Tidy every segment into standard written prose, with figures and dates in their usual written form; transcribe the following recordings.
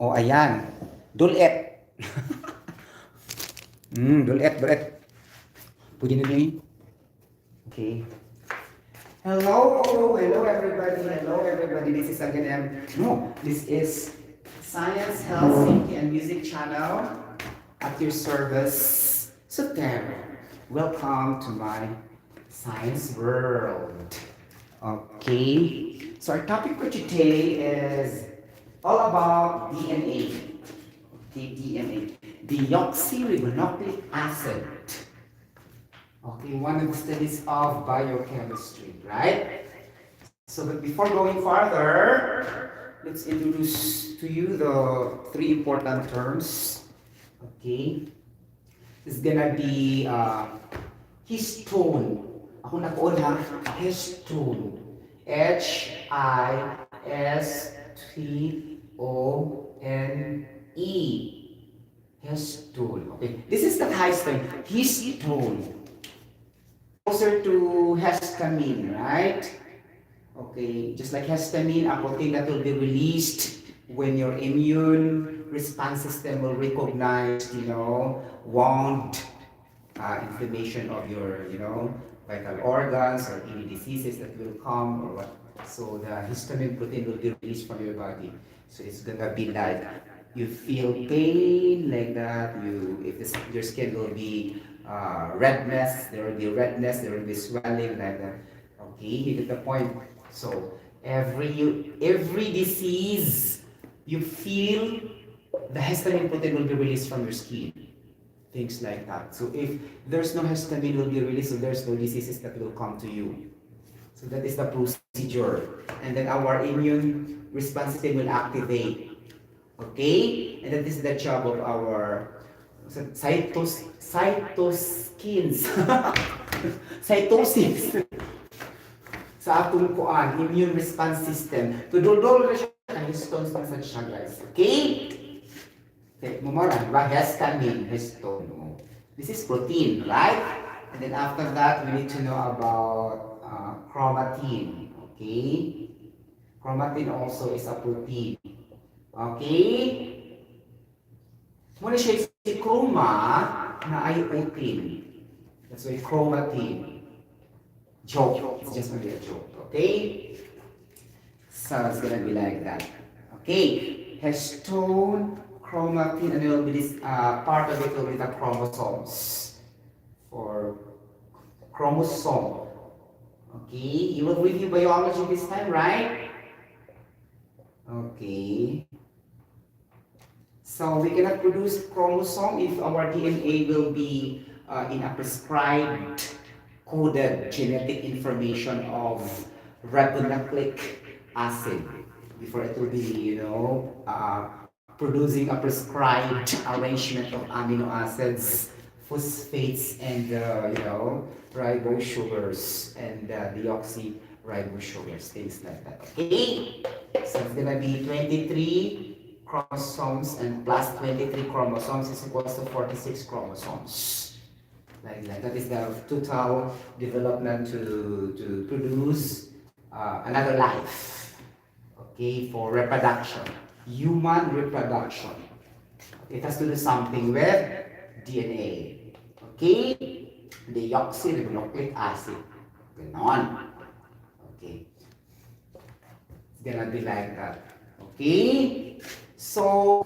O, ayan. Dulet. Dulet. Pwede na din. Okay. Hello everybody. This is again this is Science, Health, Safety, and Music channel at your service, Sotero. Welcome to my science world. Okay, so our topic for today is all about DNA. Okay, DNA, Deoxy Ribonucleic Acid. Okay, one of the studies of biochemistry, right? So, but before going further, let's introduce to you the three important terms. Okay, it's gonna be histone. Ako nag-una, histone. Histone. Histone. Okay, this is the highest term. Histone. Closer to histamine, right? Okay, just like histamine, a protein that will be released when your immune response system will recognize, wound, inflammation of your, vital organs or any diseases that will come or what. So the histamine protein will be released from your body. So it's gonna be like you feel pain like that. Your skin will be redness. There will be redness. There will be swelling like that. Okay, you get the point. So every disease you feel, the histamine protein will be released from your skin. Things like that. So if there's no histamine will be released, so there's no diseases that will come to you. So that is the procedure. And then our immune response system will activate. Okay? And that is the job of our cytoskins. Cytosis. Sa atong kuan, immune response system. Tudol-dol na siya ang histones na sa siya, guys. Okay? Okay, mumara, diba? Histamine, histone. This is protein, right? And then after that, we need to know about chromatin. Okay? Chromatin also is a protein. Okay? Muna siya si chroma na ay protein. That's why chromatin. Joke. It's just gonna be a joke. Okay? So it's gonna be like that. Okay? Histone, chromatin, and it will be this part of it will be the chromosomes. For chromosome. Okay? You will review biology this time, right? Okay. So we cannot produce chromosome if our DNA will be in a prescribed coded genetic information of ribonucleic acid before it will be, producing a prescribed arrangement of amino acids, phosphates, and ribose sugars and deoxy ribose sugars, things like that. Okay, so it's gonna be 23 chromosomes and plus 23 chromosomes is equals to 46 chromosomes. Like that. That is the total development to produce another life. Okay, for reproduction, human reproduction. It has to do something with DNA. Okay, deoxy ribonucleic acid. Ganon. Okay, it's gonna be like that. Okay, so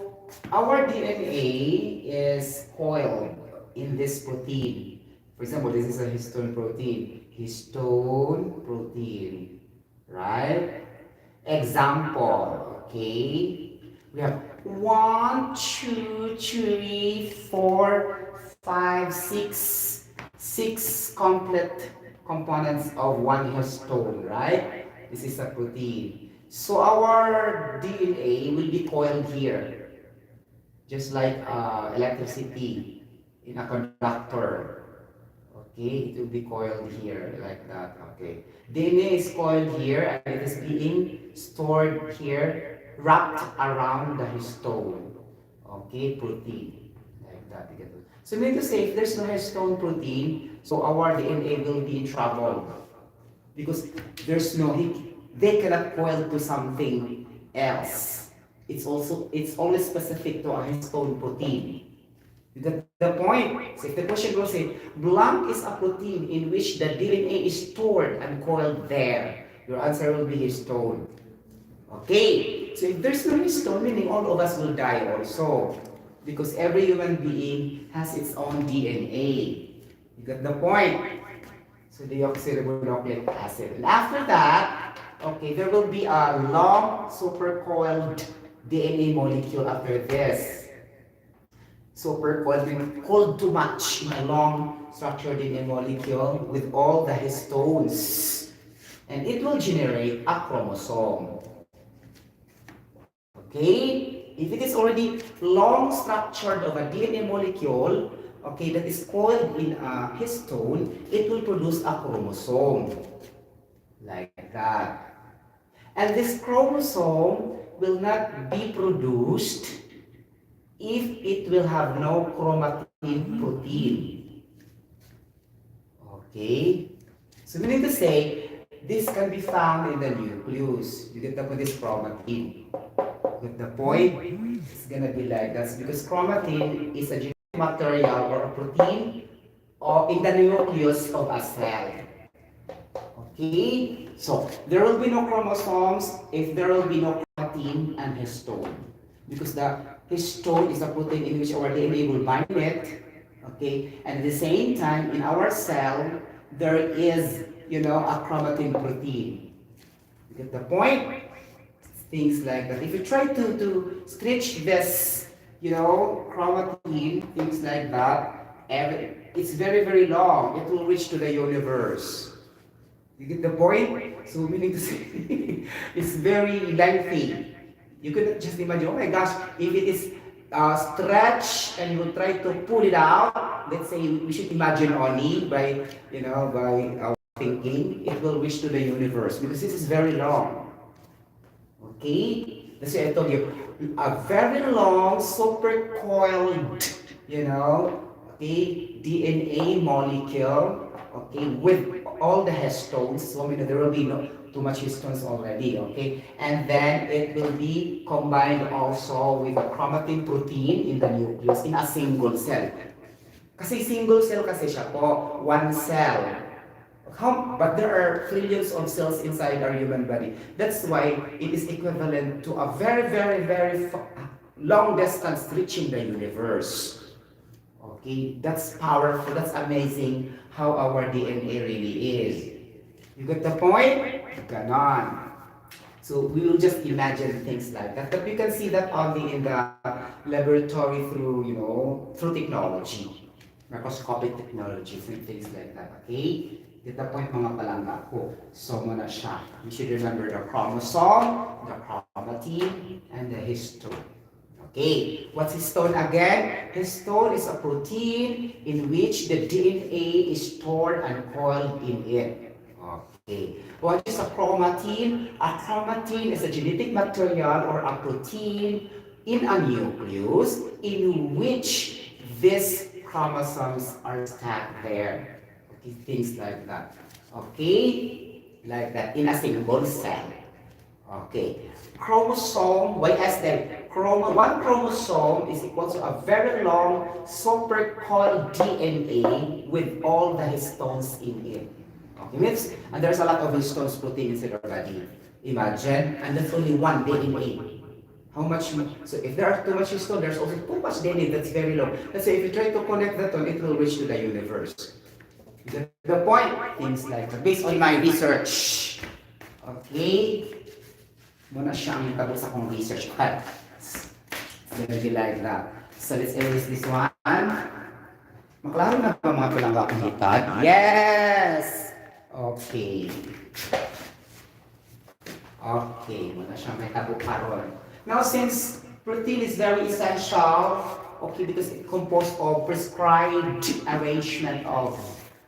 our DNA is coiled in this protein. For example, this is a histone protein. Histone protein, right? Example, okay? We have 1, 2, 3, 4, 5, 6, 6 complete components of one histone, right? This is a protein. So our DNA will be coiled here, just like electricity in a conductor. Okay, it will be coiled here like that. Okay, DNA is coiled here and it is being stored here, wrapped around the histone. Okay, protein like that. So mean to say, if there's no histone protein, so our DNA will be in trouble because there's no, they cannot coil to something else. it's always specific to a histone protein. You get the point? So if the question goes say, blank is a protein in which the DNA is stored and coiled there, your answer will be histone. Okay, so if there's no histone, meaning all of us will die also. Because every human being has its own DNA. You get the point? So deoxy ribonucleic acid. And after that, okay, there will be a long supercoiled DNA molecule after this. Supercoiled means coiled too much in a long structured DNA molecule with all the histones. And it will generate a chromosome. Okay? If it is already long structured of a DNA molecule, okay, that is coiled in a histone, it will produce a chromosome. Like that. And this chromosome will not be produced if it will have no chromatin protein. Okay? So meaning to say, this can be found in the nucleus. You get the point, this chromatin. Get the point? It's gonna be like that because chromatin is a genetic material or a protein or in the nucleus of a cell. Okay? So, there will be no chromosomes if there will be no chromatin and histone. Because the histone is a protein in which our DNA will bind it. Okay? And at the same time, in our cell, there is, a chromatin protein. You get the point? Things like that. If you try to stretch this, chromatin, things like that, it's very, very long. It will reach to the universe. You get the point? So meaning to say, it's very lengthy. You could just imagine, oh my gosh, if it is stretched and you will try to pull it out, let's say we should imagine only by our thinking, it will reach to the universe because this is very long. Okay? That's why I told you, a very long, super coiled, DNA molecule, with all the histones. So there will be no too much histones already, okay? And then it will be combined also with a chromatin protein in the nucleus in a single cell. Kasi single cell kasi siya po, one cell. But there are trillions of cells inside our human body. That's why it is equivalent to a very, very, very long distance reaching the universe. Okay, that's powerful, that's amazing how our DNA really is. You get the point? Ganon. So we will just imagine things like that. But we can see that only in the laboratory through technology. Microscopic technology, things like that. Okay? Get the point mga palangga ko. So muna siya. You should remember the chromosome, the chromatin, and the histone. Okay, what's histone again? Histone is a protein in which the DNA is stored and coiled in it. Okay, what is a chromatin? A chromatin is a genetic material or a protein in a nucleus in which these chromosomes are stacked there. Okay, things like that. Okay, like that in a single cell. Okay, chromosome, why is that? One chromosome is equal to a very long supercoiled DNA with all the histones in it. Okay, means, and there's a lot of histones protein inside our body. Imagine, and that's only one DNA. How much? So if there are too much histone, there's also too much DNA that's very low. Let's say if you try to connect that one, it will reach to the universe. The point, things like that, based on my research. Okay? Muna siyang tapos akong research. Okay. It's gonna be like that. So let's erase this one. Maklaro na ba mga palangga akong hitad? Yes! Okay. Okay. Muna siyang may tabo karon. Now since protein is very essential, okay, because it composed of prescribed arrangement of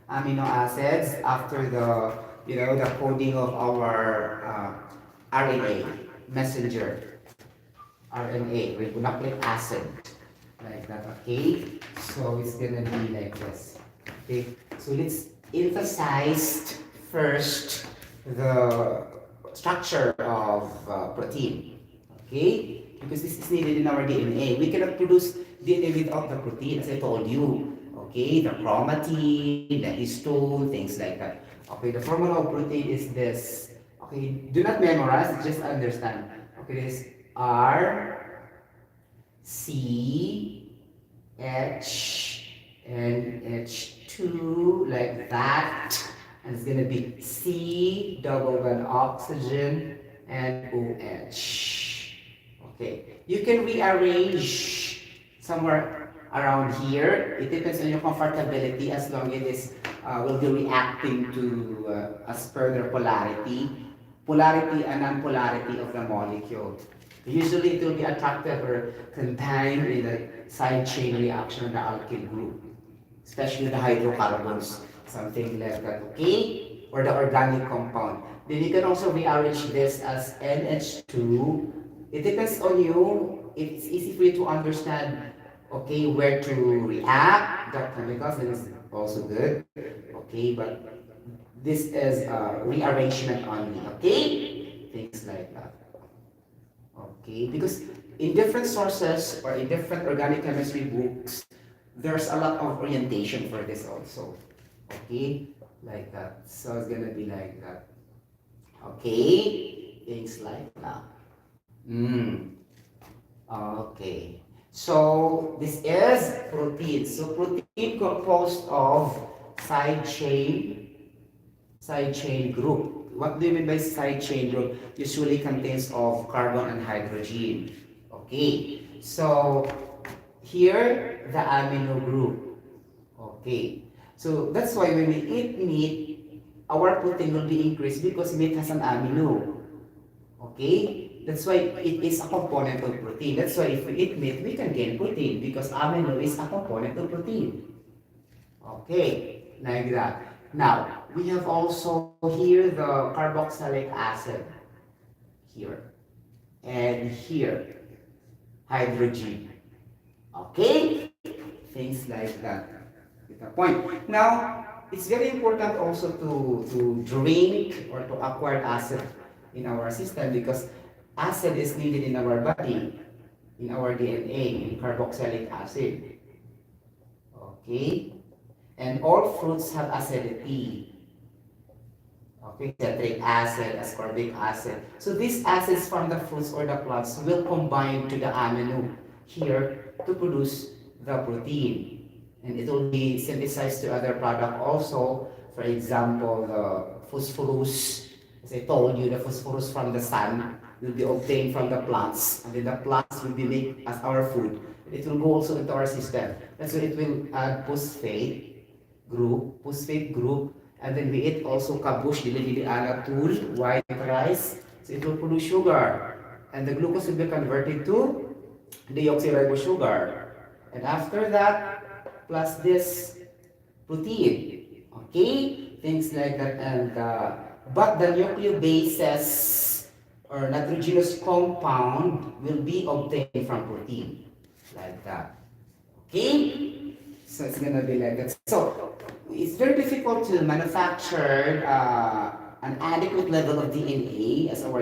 amino acids after the coding of our RNA messenger RNA ribonucleic acid like that. Okay, so it's gonna be like this. Okay, so let's emphasize first the structure of protein. Okay, because this is needed in our DNA. We cannot produce DNA without the protein, as I told you. Okay, the chromatin, the histone, things like that. Okay, the formula of protein is this. Okay, do not memorize, just understand. Okay, this R, C, H, and H2, like that. And it's going to be C, double bond oxygen, and OH. Okay, you can rearrange somewhere around here. It depends on your comfortability as long as it is will be reacting to as per their polarity and non-polarity of the molecule. Usually it will be attractive or contained in the side chain reaction of the alkyl group, especially the hydrocarbons, something like that, okay? Or the organic compound. Then you can also rearrange this as NH2. It depends on you. It's easy for you to understand, okay, where to react. The chemicals, that is also good, okay? But this is rearrangement only, okay? Things like that. Okay, because in different sources or in different organic chemistry books, there's a lot of orientation for this also. Okay, like that. So it's gonna be like that. Okay, things like that. Okay. So this is protein. So protein composed of side chain side chain group. What do you mean by side chain group? Usually contains of carbon and hydrogen. Okay, so here the amino group. Okay, so that's why when we eat meat, our protein will be increased because meat has an amino. Okay, that's why it is a component of protein. That's why if we eat meat, we can gain protein because amino is a component of protein. Okay, like that. Now, we have also here the carboxylic acid. Here. And here. Hydrogen. Okay? Things like that. Get the point. Now, it's very important also to drink or to acquire acid in our system because acid is needed in our body, in our DNA, in carboxylic acid. Okay? And all fruits have acidity. Okay, citric acid, ascorbic acid. So these acids from the fruits or the plants will combine to the amino here to produce the protein. And it will be synthesized to other product also. For example, the phosphorus. As I told you, the phosphorus from the sun will be obtained from the plants. And then the plants will be made as our food. It will go also into our system. That's why it will add phosphate group, and then we eat also kabush, dili-dili tul, white rice, so it will produce sugar, and the glucose will be converted to deoxyribosugar, and after that, plus this protein, okay, things like that, and but the nucleobases or nitrogenous compound will be obtained from protein, like that, okay. So it's gonna be like that. So it's very difficult to manufacture an adequate level of DNA as our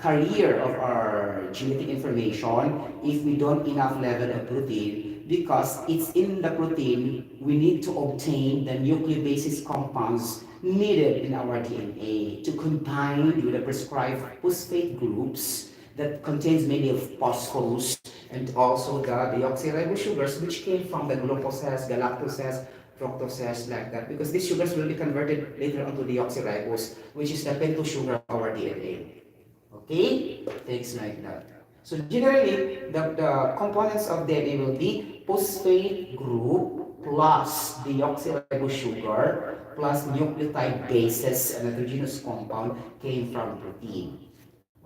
carrier of our genetic information if we don't enough level of protein, because it's in the protein we need to obtain the nucleobasis compounds needed in our DNA to combine with the prescribed phosphate groups that contains many of phosphorus and also the deoxyribosugars which came from the glucoses, galactoses, fructoses, like that, because these sugars will be converted later on to deoxyribose, which is the pentose sugar of our DNA. Okay? Things like that. So generally, the components of DNA will be phosphate group plus deoxyribose sugar plus nucleotide bases and nitrogenous compound came from protein.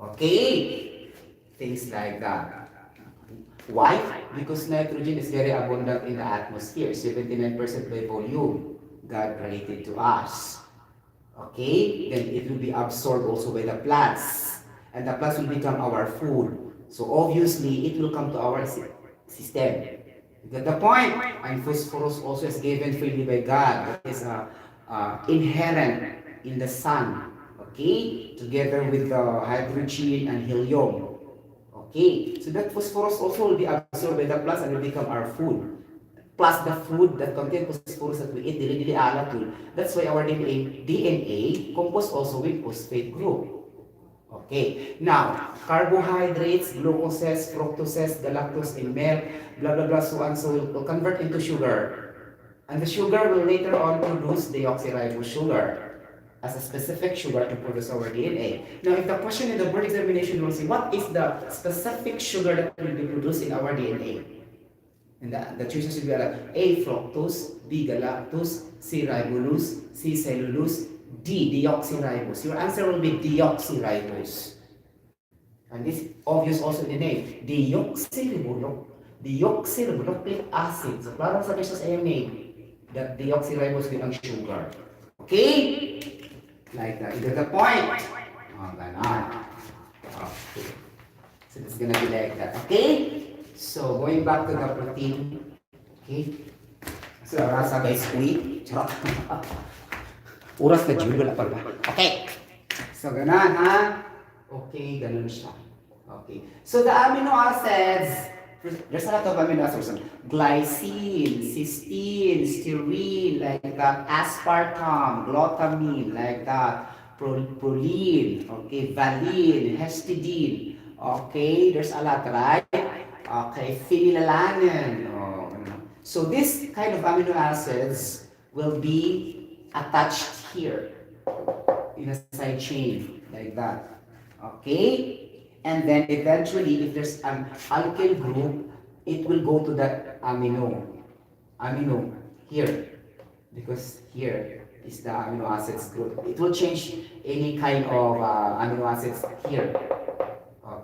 Okay? Things like that. Why? Because nitrogen is very abundant in the atmosphere, 79% by volume. God created to us. Okay? Then it will be absorbed also by the plants. And the plants will become our food. So obviously, it will come to our system. You get the point? And phosphorus also is given freely by God. It is inherent in the sun. Okay? Together with the hydrogen and helium. Okay, so that phosphorus also will be absorbed by the plants and will become our food. Plus the food that contain phosphorus that we eat, dili alat yun. That's why our DNA composed also with phosphate group. Okay, now, carbohydrates, glucoses, fructoses, galactose, and milk, blah, blah, blah, so on, so will convert into sugar. And the sugar will later on produce deoxyribose sugar as a specific sugar to produce our DNA. Now, if the question in the board examination will say, what is the specific sugar that will be produced in our DNA? And the choices will be like A, fructose, B, galactose, C, ribulose, C, cellulose, D, deoxyribose. Your answer will be deoxyribose. And this obvious also in the name. Deoxyribonucleic acid. So, parang sa sa iyong name, that deoxyribose will ang sugar. Okay? Like that. You get the point? Oh, ganon. Okay. So, it's gonna be like that. Okay? So, going back to the protein. Okay? So, rasa guys, wheat. Charot. Oras na June, wala pa ba? Okay. So, ganon, ha? Okay, ganon siya. Okay. So, the amino acids, there's a lot of amino acids. Glycine, cysteine, styrene, like that. Aspartame, glutamine, like that. Proline, okay. Valine, histidine. Okay, there's a lot, right? Okay, phenylalanine. Oh, so, this kind of amino acids will be attached here in a side chain like that. Okay, and then eventually if there's an alkyl group, it will go to the amino here, because here is the amino acids group. It will change any kind of amino acids here.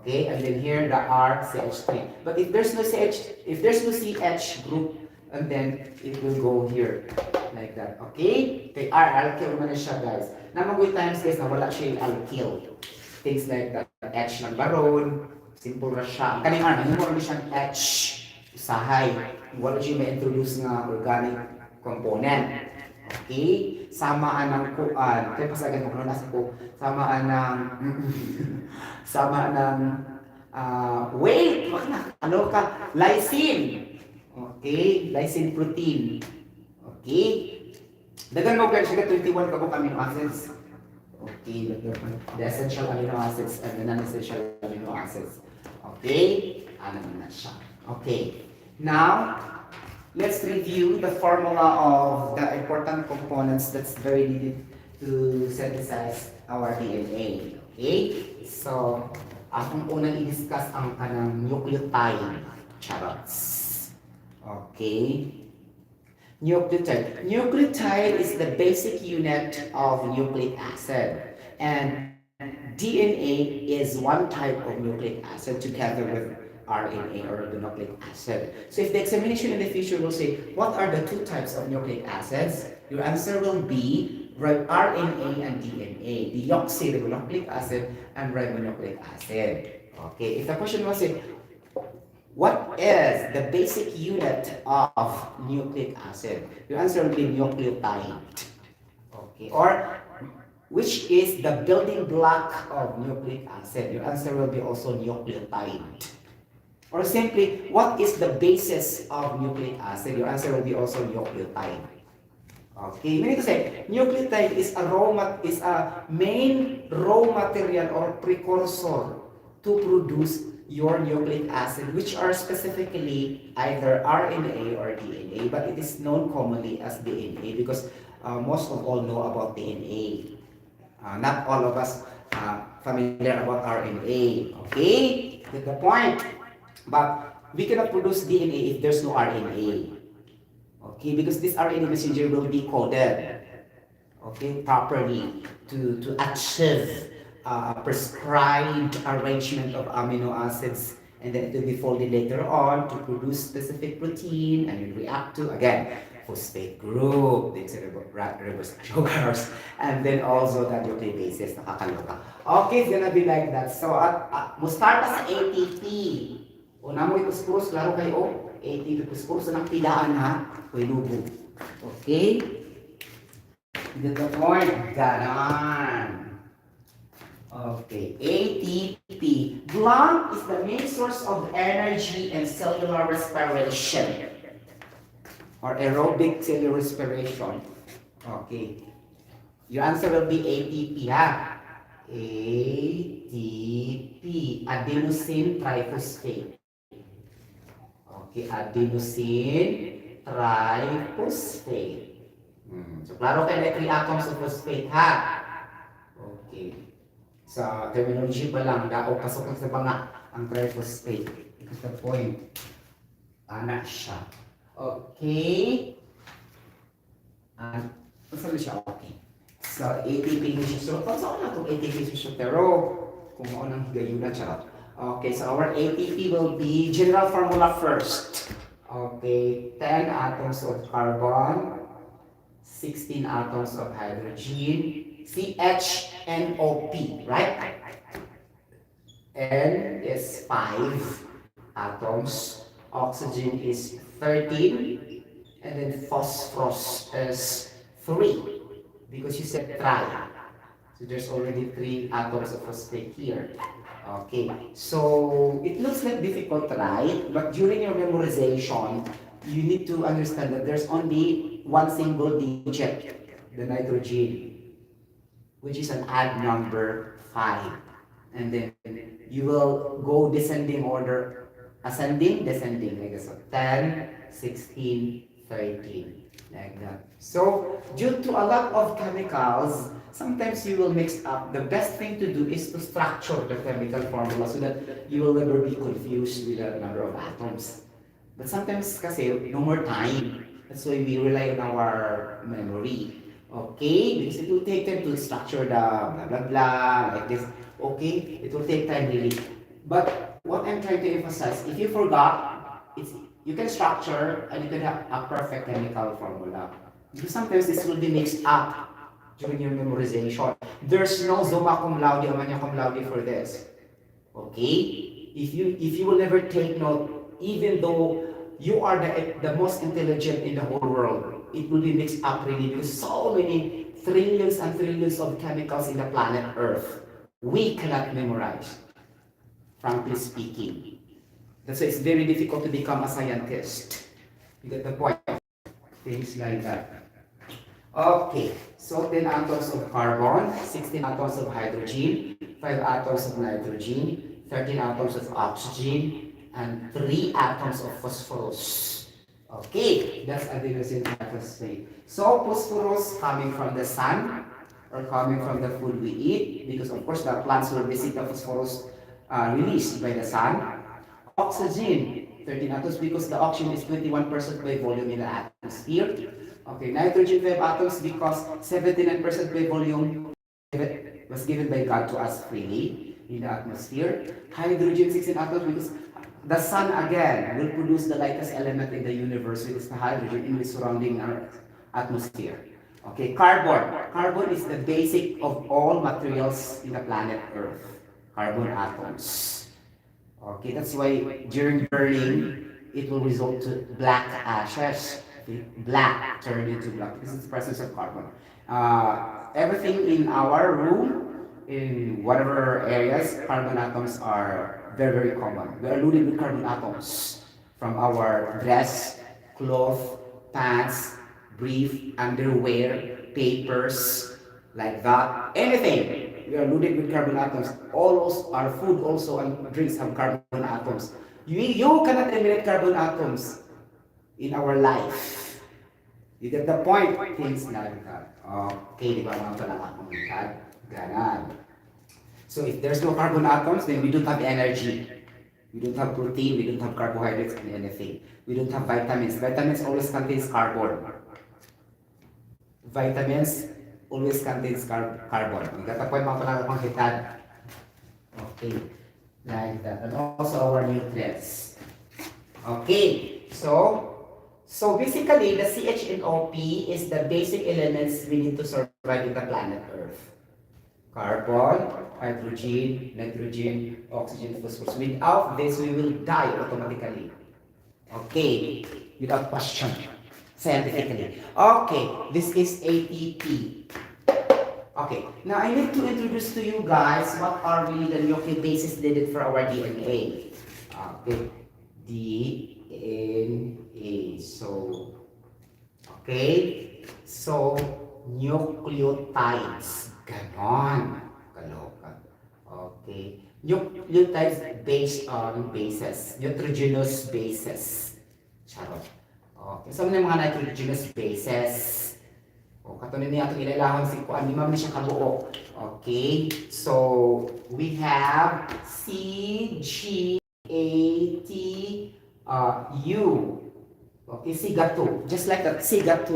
Okay, and then here the RCH3. But if there's no CH group, and then it will go here like that. Okay? Kay R, alkyl man siya, guys. Namang times, guys, na wala siya yung alkyl. Things like that. H ng baron, simple na siya. Kaning R, nangyumor na siyang H. Usahay. Wala siya may introduce nga organic component. Okay? Samaan ng kuan. Kaya pasagan mo kung nasa ko. Samaan ng wait! Wag na. Ano ka? Lysine. Okay, lysine protein. Okay. Dagan mo guys, siya 21 kabuk amino acids. Okay, the essential amino acids and the non-essential amino acids. Okay, ano na siya. Okay. Now, let's review the formula of the important components that's very needed to synthesize our DNA. Okay? So, akong unang i-discuss ang kanang nucleotide. Charots. Okay. Nucleotide. Nucleotide is the basic unit of nucleic acid. And DNA is one type of nucleic acid together with RNA or ribonucleic acid. So if the examination in the future will say, what are the two types of nucleic acids? Your answer will be RNA and DNA. Deoxy ribonucleic acid and ribonucleic acid. Okay. If the question was say, what is the basic unit of nucleic acid? Your answer will be nucleotide. Okay. Or which is the building block of nucleic acid? Your answer will be also nucleotide. Or simply, what is the basis of nucleic acid? Your answer will be also nucleotide. Okay, meaning to say, nucleotide is a main raw material or precursor to produce your nucleic acid, which are specifically either RNA or DNA, but it is known commonly as DNA because most of all know about DNA. Not all of us familiar about RNA. Okay, get the point. But we cannot produce DNA if there's no RNA. Okay, because this RNA messenger will be coded, okay, properly to achieve a prescribed arrangement of amino acids, and then it will be folded later on to produce specific protein and will react to, again, phosphate group, the ribose sugars, and then also the nucleobases. Nakakaloka. Okay, it's gonna be like that. So, mo start sa ATP. Una mo ipuspuros, klaro kayo, ATP, ipuspuros na ng pilaan ha, huwag lubog. Okay? Get the point? Ganon. Okay, ATP. Blank is the main source of energy and cellular respiration or aerobic cellular respiration. Okay. Your answer will be ATP, ha? ATP, adenosine triphosphate. Okay, adenosine triphosphate. So, klaro kayo may 3 atoms of phosphate, ha? Okay. Sa terminology pa lang, o pasok lang sa banga ang triphosphate. Because the point, anak siya. Okay. Saan siya? Okay. So, ATP ni siya. So, saan na itong ATP si Sotero? Kung ano nang higayon na siya. Okay, so our ATP will be general formula first. Okay, 10 atoms of carbon, 16 atoms of hydrogen, CHNOP, right? N is 5 atoms, oxygen is 13, and then phosphorus is 3, because you said tri. So there's already 3 atoms of phosphate here. Okay, so it looks like difficult, right? But during your memorization, you need to understand that there's only one single digit, the nitrogen, which is an odd number 5. And then you will go descending order, ascending, descending, like this. So 10, 16, 13, like that. So due to a lot of chemicals, sometimes you will mix up. The best thing to do is to structure the chemical formula so that you will never be confused with the number of atoms. But sometimes kasi no more time. That's why we rely on our memory. Okay? Because it will take time to structure the blah blah blah like this. Okay? It will take time really. But what I'm trying to emphasize, if you forgot, you can structure and you can have a perfect chemical formula. Because sometimes this will be mixed up during your memorization. There's no summa cum laude or magna cum laude for this. Okay? If you will never take note, even though you are the most intelligent in the whole world, it will be mixed up really because so many trillions and trillions of chemicals in the planet Earth. We cannot memorize, frankly speaking. That's why it's very difficult to become a scientist. You get the point? Things like that. Okay, so 10 atoms of carbon, 16 atoms of hydrogen, 5 atoms of nitrogen, 13 atoms of oxygen, and 3 atoms of phosphorus. Okay, that's adenosine triphosphate. So phosphorus coming from the sun or coming from the food we eat, because of course the plants will receive the phosphorus released by the sun. Oxygen, 13 atoms because the oxygen is 21% by volume in the atmosphere. Okay, nitrogen 5 atoms because 79% by volume was given by God to us freely in the atmosphere. Hydrogen 16 atoms because the sun again will produce the lightest element in the universe, which is the hydrogen in the surrounding our atmosphere. Okay, carbon. Carbon is the basic of all materials in the planet Earth. Carbon atoms. Okay, that's why during burning, it will result to black ashes. Black turned into black. This is the presence of carbon. Everything in our room, in whatever areas, carbon atoms are very, very common. We are loaded with carbon atoms from our dress, cloth, pants, brief, underwear, papers, like that. Anything. We are loaded with carbon atoms. All our food also and drinks have carbon atoms. You cannot eliminate carbon atoms in our life. You get the point? Things like that. Okay, di ba mga palakang ganan. So if there's no carbon atoms, then we don't have energy. We don't have protein, we don't have carbohydrates and anything. We don't have vitamins. Vitamins always contains carbon. Vitamins always contains carbon. You got the point mga palakang hitad. Okay, like that. And also our nutrients. Okay, so basically, the CHNOP is the basic elements we need to survive in the planet Earth. Carbon, hydrogen, nitrogen, oxygen, phosphorus. Without this, we will die automatically. Okay, without question, scientifically. Okay, this is ATP. Okay, now I need to introduce to you guys what are really the nucleic bases needed for our DNA. Okay, DNA. So, nucleotides. Ganon. Kaloka. Okay. Nucleotides based on bases. Nitrogenous bases. Charot. Okay. So, ano yung mga nitrogenous bases? O, katunin niya itong ilalahon si Kuan. Di man siya kabuo. Okay. So, we have C, G, A, T, U. Okay, SIGA2. Just like that, SIGA2.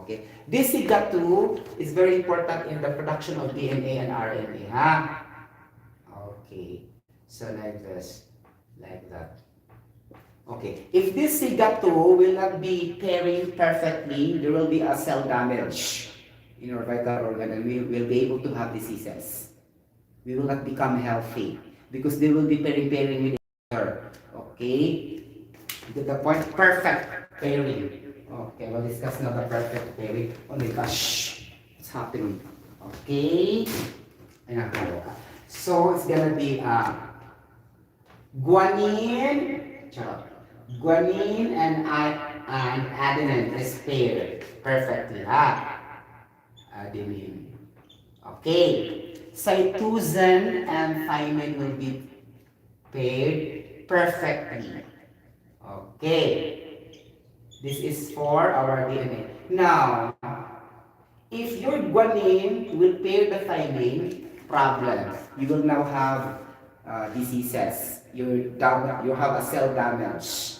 Okay. This SIGA2 is very important in the production of DNA and RNA. Ha? Okay. So like this. Like that. Okay. If this SIGA2 will not be pairing perfectly, there will be a cell damage in our vital organ and we will be able to have diseases. We will not become healthy because they will be pairing with each other. Okay? Get the point? Perfect pairing. Okay, we'll discuss now the perfect pairing. Oh my gosh, what's happening? Okay. So it's gonna be guanine, guanine and adenine is paired perfectly. Adenine. Okay. Cytosine and thymine will be paired perfectly. Okay. This is for our DNA. Now, if your guanine will pair the thymine, problem. You will now have diseases. You have a cell damage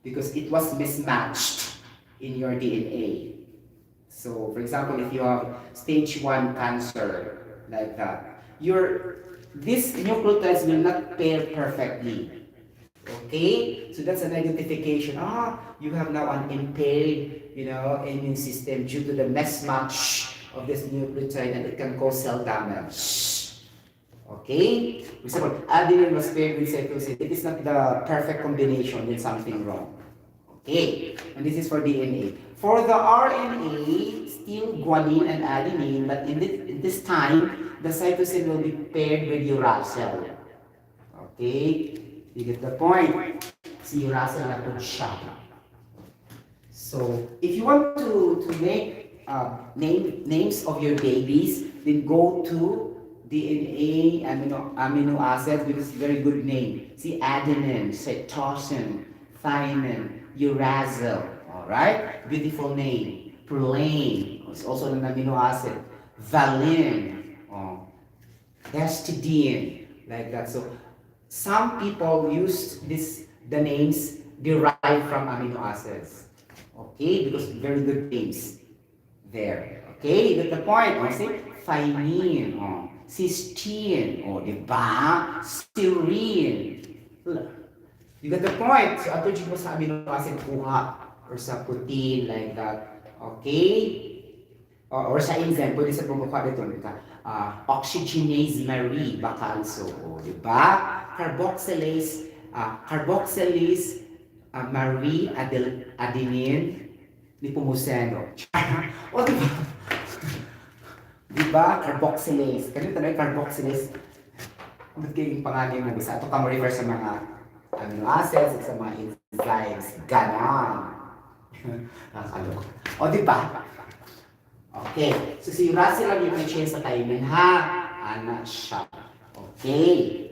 because it was mismatched in your DNA. So, for example, if you have stage 1 cancer, like that, these nucleotides will not pair perfectly. Okay, so that's an identification. You have now an impaired, immune system due to the mismatch of this nucleotide, and it can cause cell damage. Okay, for example, adenine was paired with cytosine. It is not the perfect combination. There's something wrong. Okay, and this is for DNA. For the RNA, still guanine and adenine, but in this time, the cytosine will be paired with uracil. Okay. You get the point? Si uracil na po siya. So, if you want to make names of your babies, then go to DNA amino acids with this very good name. See, adenine, cytosine, thymine, uracil. Alright? Beautiful name. Proline. It's also an amino acid. Valine. Histidine. Like that. So, some people use the names derived from amino acids. Okay, because very good names there. Okay, you get the point. See, thymine, cysteine, diba? Serine. You get the point. So, ato dito sa amino acid kuha or sa protein like that. Okay? Or sa enzyme, pwede sa bumuka dito. Oxygenase Marie, baka also. Diba? Carboxylase Marie adenine Nepomuceno. Diba? Diba? Carboxylase. Kanina tayo carboxylase. Ba't kayong pangalan mo? Ito ka mo refer sa mga amino acids at sa mga enzymes. Ganon. Nakakaloka. Diba? Okay. So si uracil lang yung change sa thymine, ha? Ana siya. Okay.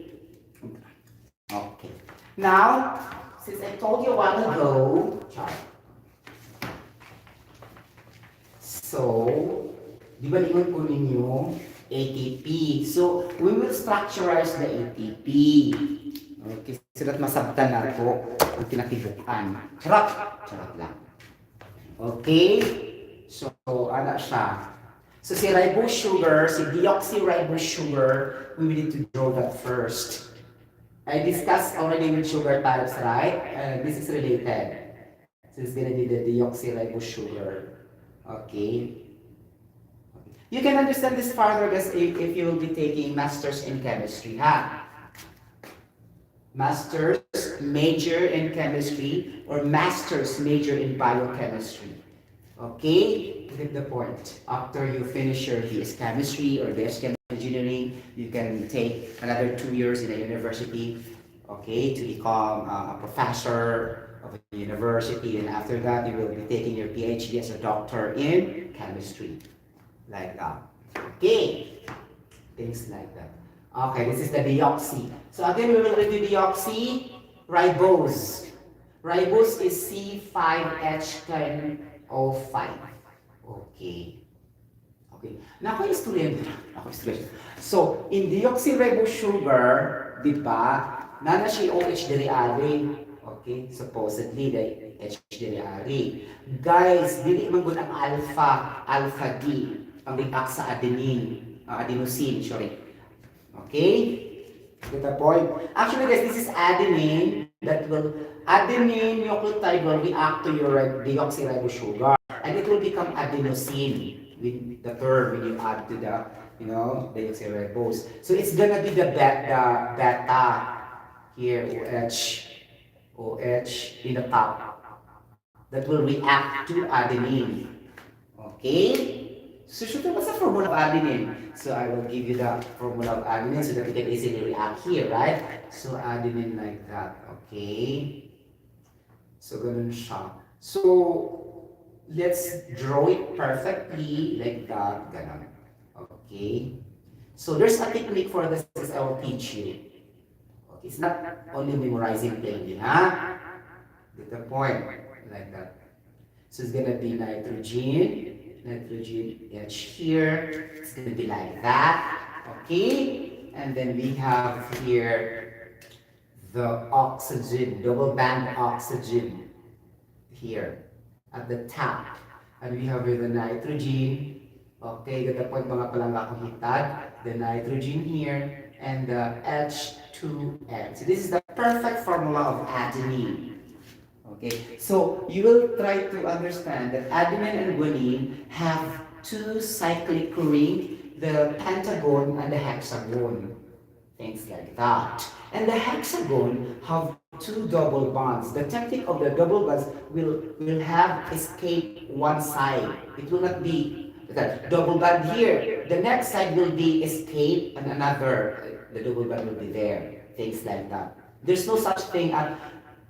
Okay. Now, since I told you a while ago, so, di ba lingon ko ninyo ATP? So, we will structurize the ATP. Okay, so that masabtan na po ang tinatibukan. Charot lang. Okay? So, ano siya? So, si ribose sugar, si deoxy ribose sugar, we need to draw that first. I discussed already with sugar types, right? This is related. So, it's gonna be the deoxy ribose sugar. Okay? You can understand this further guys if you will be taking masters in chemistry, ha? Masters major in chemistry or masters major in biochemistry. Okay, you get the point. After you finish your BS Chemistry or BS Chemical Engineering, you can take another 2 years in a university, okay, to become a professor of a university. And after that, you will be taking your PhD as a doctor in chemistry, like that. Okay, things like that. Okay, this is the deoxy. So again, we will review deoxy ribose. Ribose is C5H10O5. Okay. Okay. Now, ako student. So, in deoxyribose sugar, di ba, nana siya OH diri ari. Okay, supposedly, the H diri ari. Guys, dili man gud ang alpha D, ang react sa adenine, adenosine, sorry. Okay? Get the point? Actually, guys, this is adenine adenine nucleotide will react to your deoxyribose sugar, and it will become adenosine with the term when you add to the, deoxyribose. So it's gonna be the beta here, OH in the top, that will react to adenine. Okay? So, what's the formula of adenine? So, I will give you the formula of adenine so that you can easily react here, right? So, adenine like that, okay? So, ganun siya. So, let's draw it perfectly like that, ganun. Okay? So, there's a technique for this I will teach you. Okay, it's not only memorizing plainly, huh? Get the point, like that. So, it's gonna be nitrogen H here, it's going to be like that, okay? And then we have here the oxygen, double band oxygen here at the top. And we have here the nitrogen, okay, ganda po yung mga palangga kong hitad, the nitrogen here, and the H2N. So this is the perfect formula of adenine. Okay, so you will try to understand that adenine and guanine have two cyclic ring, the pentagon and the hexagon, things like that. And the hexagon have two double bonds. The technique of the double bonds will have escape one side. It will not be that double bond here. The next side will be escape and another, the double bond will be there, things like that. There's no such thing as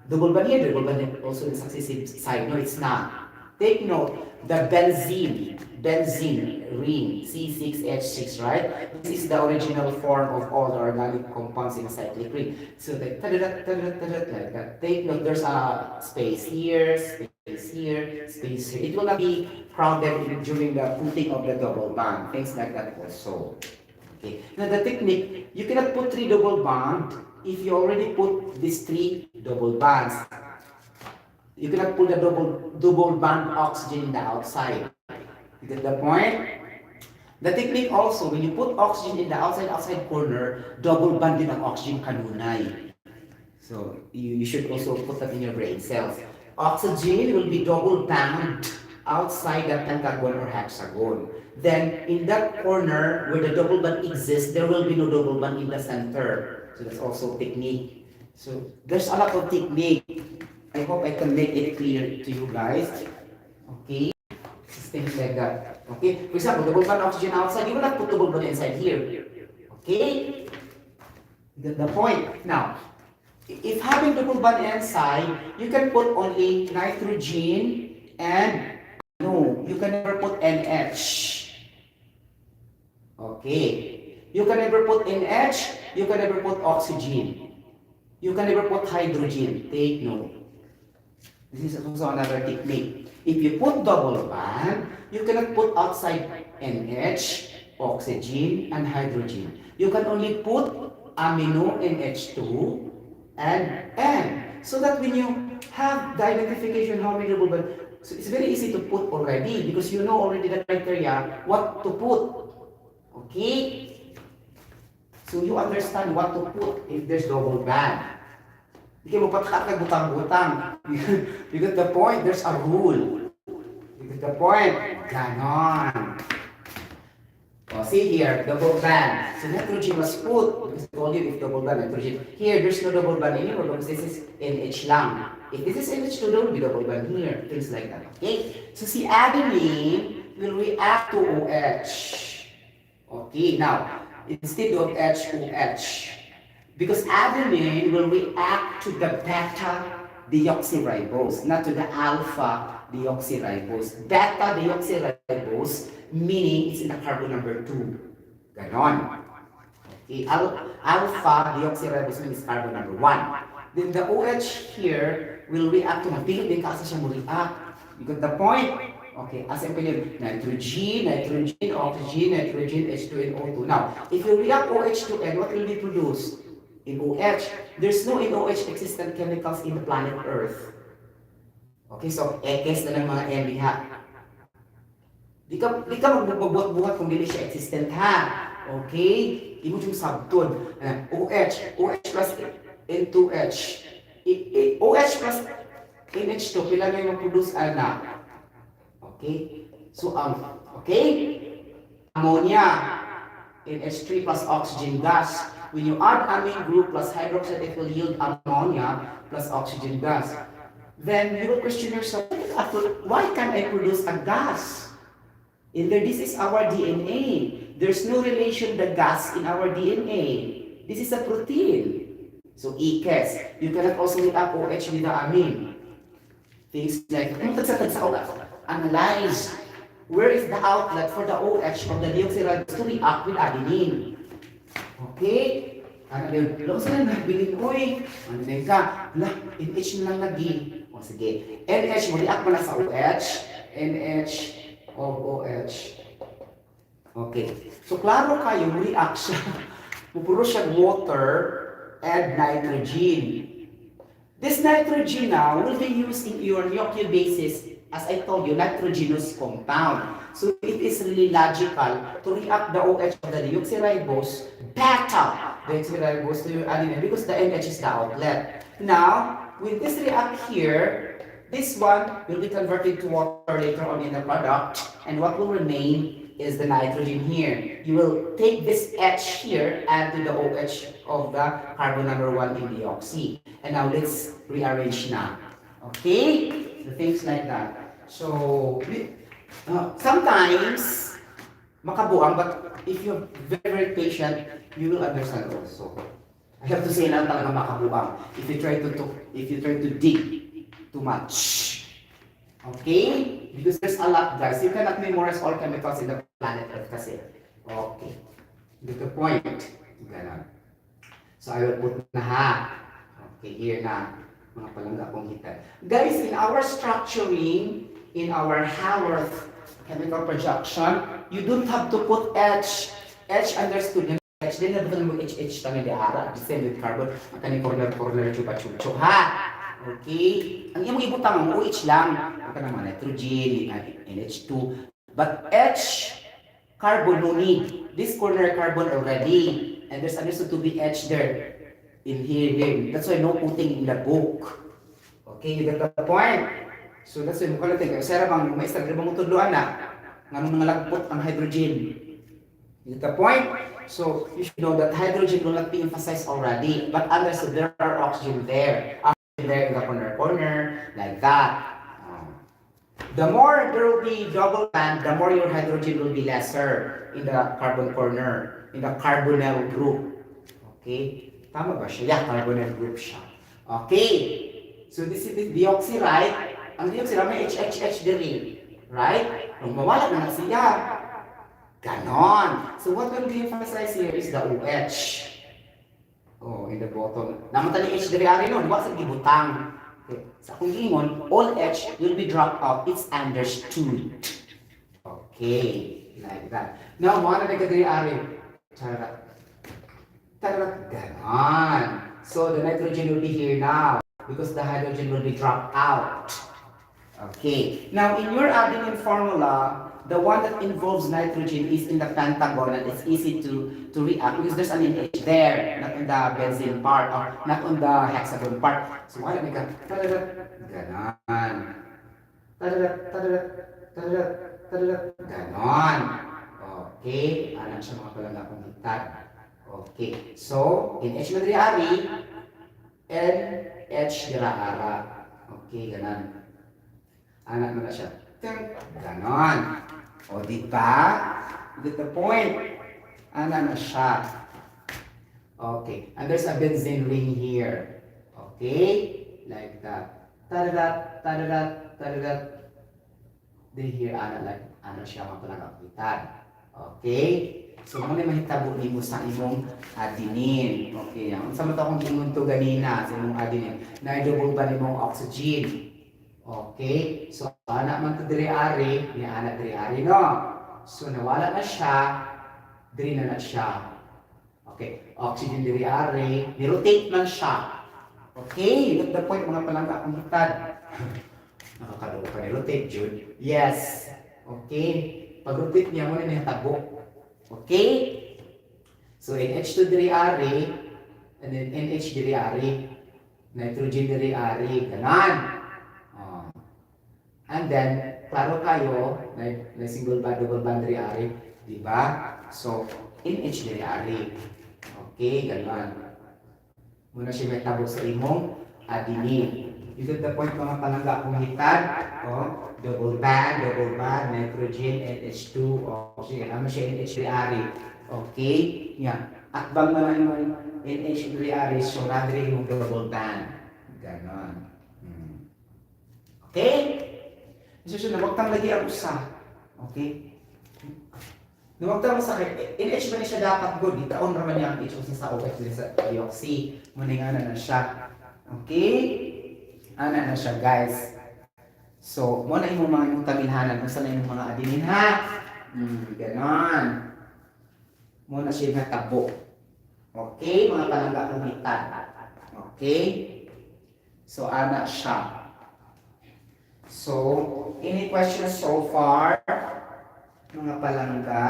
double bond here, double bond also in the successive side. No, it's not. Take note, the benzene ring, C6H6, right? This is the original form of all the organic compounds in a cyclic ring. So like that. Take note, there's a space here, space here, space here. It will not be crowded during the putting of the double bond. Things like that also. Okay. Now the technique, you cannot put 3 double bond if you already put these 3 double bonds. You cannot put the double bond oxygen in the outside. You get the point? The technique also, when you put oxygen in the outside corner, double bond din ang oxygen kanunay. So you should also put that in your brain cells. Oxygen will be double bond outside the pentagon or hexagon. Then in that corner where the double bond exists, there will be no double bond in the center. So that's also technique. So there's a lot of technique. I hope I can make it clear to you guys. Okay? Things like that. Okay? For example, double bond oxygen outside, you will not put double bond inside here. Okay? Get the point. Now, if having double bond inside, you can put only nitrogen and no, you can never put NH. Okay. You can never put NH, you can never put oxygen. You can never put hydrogen. Take note. This is also another technique. If you put double bond, you cannot put outside NH, oxygen, and hydrogen. You can only put amino NH2 and N. So that when you have the identification how many double bond, so it's very easy to put already because you know already the criteria what to put. Okay? So you understand what to put if there's double bond. Hindi mo patkat butang-butang. You get the point? There's a rule. You get the point? Ganon. Oh, see here, double band. So nitrogen was put, because I told you if double band nitrogen. Here, there's no double band anymore because this is NH lang. If this is NH2, there will be double band here. Things like that. Okay? So see, adenine will react to OH. Okay, now, instead of H, OH. Because adenine will react to the beta deoxyribose, not to the alpha deoxyribose. Beta deoxyribose, meaning it's in the carbon number 2. Ganon. Okay, alpha deoxyribose means carbon number 1. Then the OH here will react to mabilis kasi siya mo react. You got the point? Okay, as I believe, nitrogen, oxygen, nitrogen, H2 and O2. Now, if you react OH to N, what will be produced? In OH. There's no in OH existent chemicals in the planet Earth. Okay, so ekes na ng mga N diha. Di ka magbubuhat kung hindi siya existent ha. Okay? Imo yung sabton. OH plus N2H. OH plus NH2, pila na yung produce na. Okay? So, okay? Ammonia, NH3 plus oxygen gas. When you add amine group plus hydroxide, it will yield ammonia plus oxygen gas. Then you will question yourself, why can't I produce a gas? And there, this is our DNA. There's no relation the gas in our DNA. This is a protein. So, EKS. You cannot also react OH with the amine. Things like, analyze where is the outlet for the OH of the deoxyribose to react with adenine. Okay? Ano din, lang sila nabilin, uy, ano din ka, NH na lang lagi. O sige, NH mo, react mo na sa OH, NH of OH. Okay, so klaro kayo, react siya. Pupuro siya water, add nitrogen. This nitrogen now will be used in your nucleobases, as I told you, nitrogenous compound. So it is really logical to react the OH of the deoxyribose, beta deoxyribose to your adenine because the NH is the outlet. Now, with this react here, this one will be converted to water later on in the product, and what will remain is the nitrogen here. You will take this H here, add to the OH of the carbon number 1 in deoxy. And now let's rearrange now. Okay? So things like that. So, sometimes, makabuang, but if you're very, very patient, you will understand also. I have to say na talaga makabuang. If you try to dig too much. Okay? Because there's a lot, guys. You cannot memorize all chemicals in the planet Earth kasi. Okay. Get the point. Ganun. So, I will put na ha. Okay, here na. Mga palangga kong hita. Guys, in our structuring, in our Haworth chemical projection, you don't have to put H. H understood nyo. H, din na ba mo HH tanong di ara? The same with carbon. Ang kaning corner, chupa-chucho. Ha? Okay? Ang iyong ibutang ang OH lang. Ang kanang mga nitrogen, NH2. But H, carbon no need. This corner carbon already. And there's understood to be H there. In here. That's why no putting in the book. Okay, you get the point? So that's why mukha natin. Sara bang maestra, di ba mo tudloan na? Nga mga lagpot ang hydrogen. You get the point? So you should know that hydrogen will not be emphasized already. But understood, there are oxygen there. Oxygen there in the corner, like that. The more there will be double band, the more your hydrogen will be lesser in the carbon corner, in the carbonyl group. Okay? Tama ba siya? Yeah, carbonyl group siya. Okay. So this is the deoxy, right? Ang deoxy, may HHH din. Right? Nung mawala na siya. Ganon. So what will be emphasized here is the OH. Oh, in the bottom. Naman H din rin no? Diba sa gibutang? Okay. Sa akong ingon, all H will be dropped out. It's understood. Okay. Like that. Now, mga na nagkadiri-ari. Charot. Ganon. So the nitrogen will be here now because the hydrogen will be dropped out. Okay. Now in your adenine formula, the one that involves nitrogen is in the pentagon and it's easy to react because there's an NH there, not on the benzene part or not on the hexagon part. So wala may ka. Ganon. Ganon. Oh. Okay? Anak siya mga palangga kung hitad. Okay. So, in H madriari, NH dira ara. Okay, ganan. Anak mo na siya. Ganon. O, di ba? You get the point. Anak na siya. Okay. And there's a benzene ring here. Okay? Like that. Tadadat, tadadat, tadadat. Then here, ano siya mga palangkapitan. Okay? So, muna mahitabo ni mo sa imong adenine. Okay? Ang sama to akong ingon to ganina sa imong adenine. Na-double ba ni mong oxygen? Okay? So, anak man to diri-ari, ni anak diri-ari, no? So, nawala na siya, diri na siya. Okay? Oxygen diri-ari, ni-rotate man siya. Okay? You get the point, mga palangga akong hitad. Nakakaloka ka ni-rotate, Jude. Yes. Okay? Pag-rotate niya mo na nahitabo. Okay? So, NH2 diri-ari, and then NH diri-ari, nitrogen diri-ari, ganon. And then, klaro kayo, na single bond, double bond diri-ari, di ba? So, NH diri-ari. Okay, ganon. Muna siya may tabo sa imong adenine. You get the point, mga palangga kung hitad. Oh, double bond, nitrogen, NH2. O, sige, naman siya NH diri-ari. Okay? Yan. At bang naman yung NH diri-ari, so nadiri yung double bond. Ganon. Okay? So, nawagtang lagi ang usa. Okay? Nawagtang usa kay NH ba niya siya dapat good? Itaon naman niya ang H sa OH sa deoxy. Muning ana na siya. Okay? Ana na siya, guys. So, mo na imong mga imong tamilhanan kung saan imong mga adenine ha. Ganon. Mo na siya natabo. Okay? Mga palangga kong hitad. Okay? So, ana siya. So, any questions so far? Mga palangga?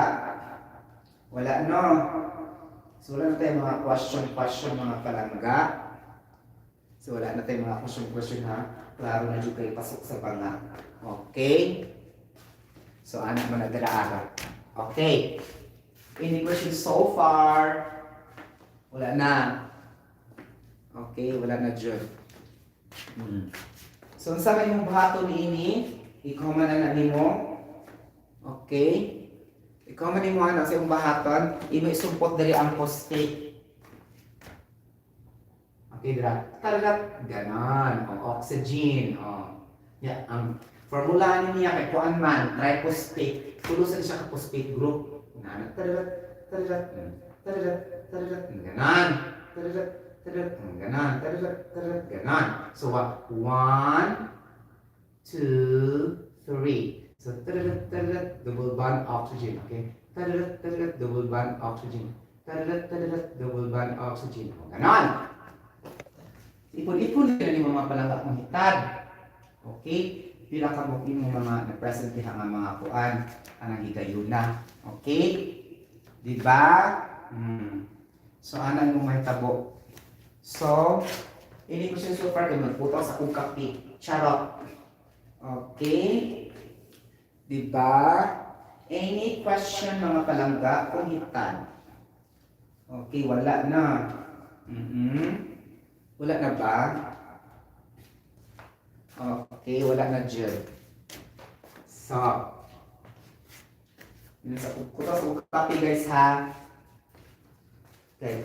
Wala, no? So, wala na tayong mga question, mga palangga. So, wala na tayong mga question, ha? Klaro na dyan kayo pasok sa banga. Okay? So, anak mo na dala-ara. Okay. Any questions so far? Wala na. Okay, wala na dyan. So, sa may mong buhato ni ini, ikaw man na nimo. Okay? Ikaw man nimo ano sa imong buhaton, imo isumpot diri ang phosphate. Okay, dira. Talaga ganon. O, oxygen. O. Yeah, ang formula niya kay kuan man, triphosphate. Tulusan siya ka phosphate group. Ganon. Ganon. Ganon. Ganon. So, 1, 2, 3. So, double bond oxygen. Okay? Double bond oxygen. Double bond oxygen. Ganon. Ipon-ipon nila ni mga palangga kong hitad. Okay? Pila ka mo mga na-present nga mga kuan ang higayon na. Okay? Diba? So, anang mo mahitabo. So, ini ko siya super kay magputo sa kong kape. Charot. Okay? Diba? Any question mga palangga kung hitan? Okay, wala na. Wala na ba? Okay, wala na dyan. So, yun sa kuto sa kong kape guys ha. Okay.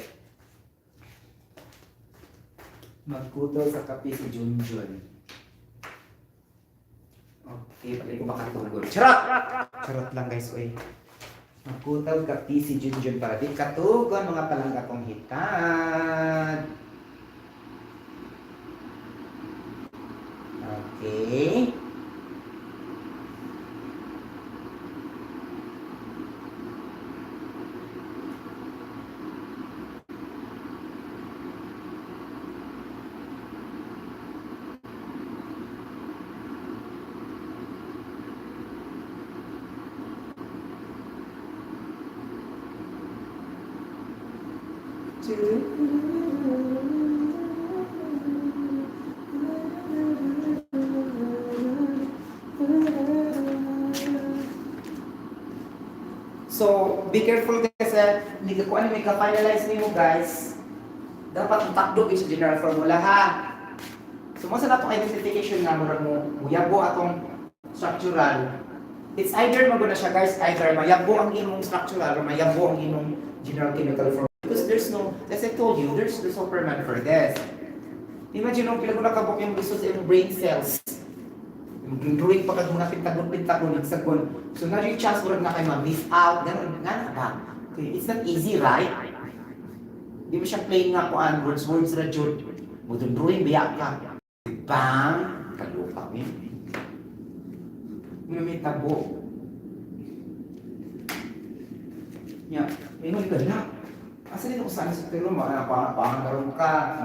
Magkuto sa kape si Junjun. Okay, pala ko makatugol. Charot! Charot lang guys, oy. Magkutaw kape si Junjun para di katugon mga palangga kong hitad. Okay. So, be careful guys, hindi ka kung ano may ka-finalize mo guys. Dapat takdo sa general formula ha. So mo sa natong identification nga murag mo muyabo atong structural. It's either maguna siya guys, either mayabo ang imong structural or mayabo ang imong general chemical formula. Because there's no, as I told you, there's no Superman for this. Imagine nung pila ko nakabok yung gusto sa imong brain cells. Drawing pa ka mga pintagon-pintagon nagsagol. So na yung chance murag na kayo ma-miss out. Ganun nga ba? Okay, it's not easy, right? Di mo siya playing nga po an words ra jud. Mo drawing biya ka. Bang, kalupa mi. May tabo. Ya, minum ka na. Asa dito ko sana sa Sotero, pangaroon ka.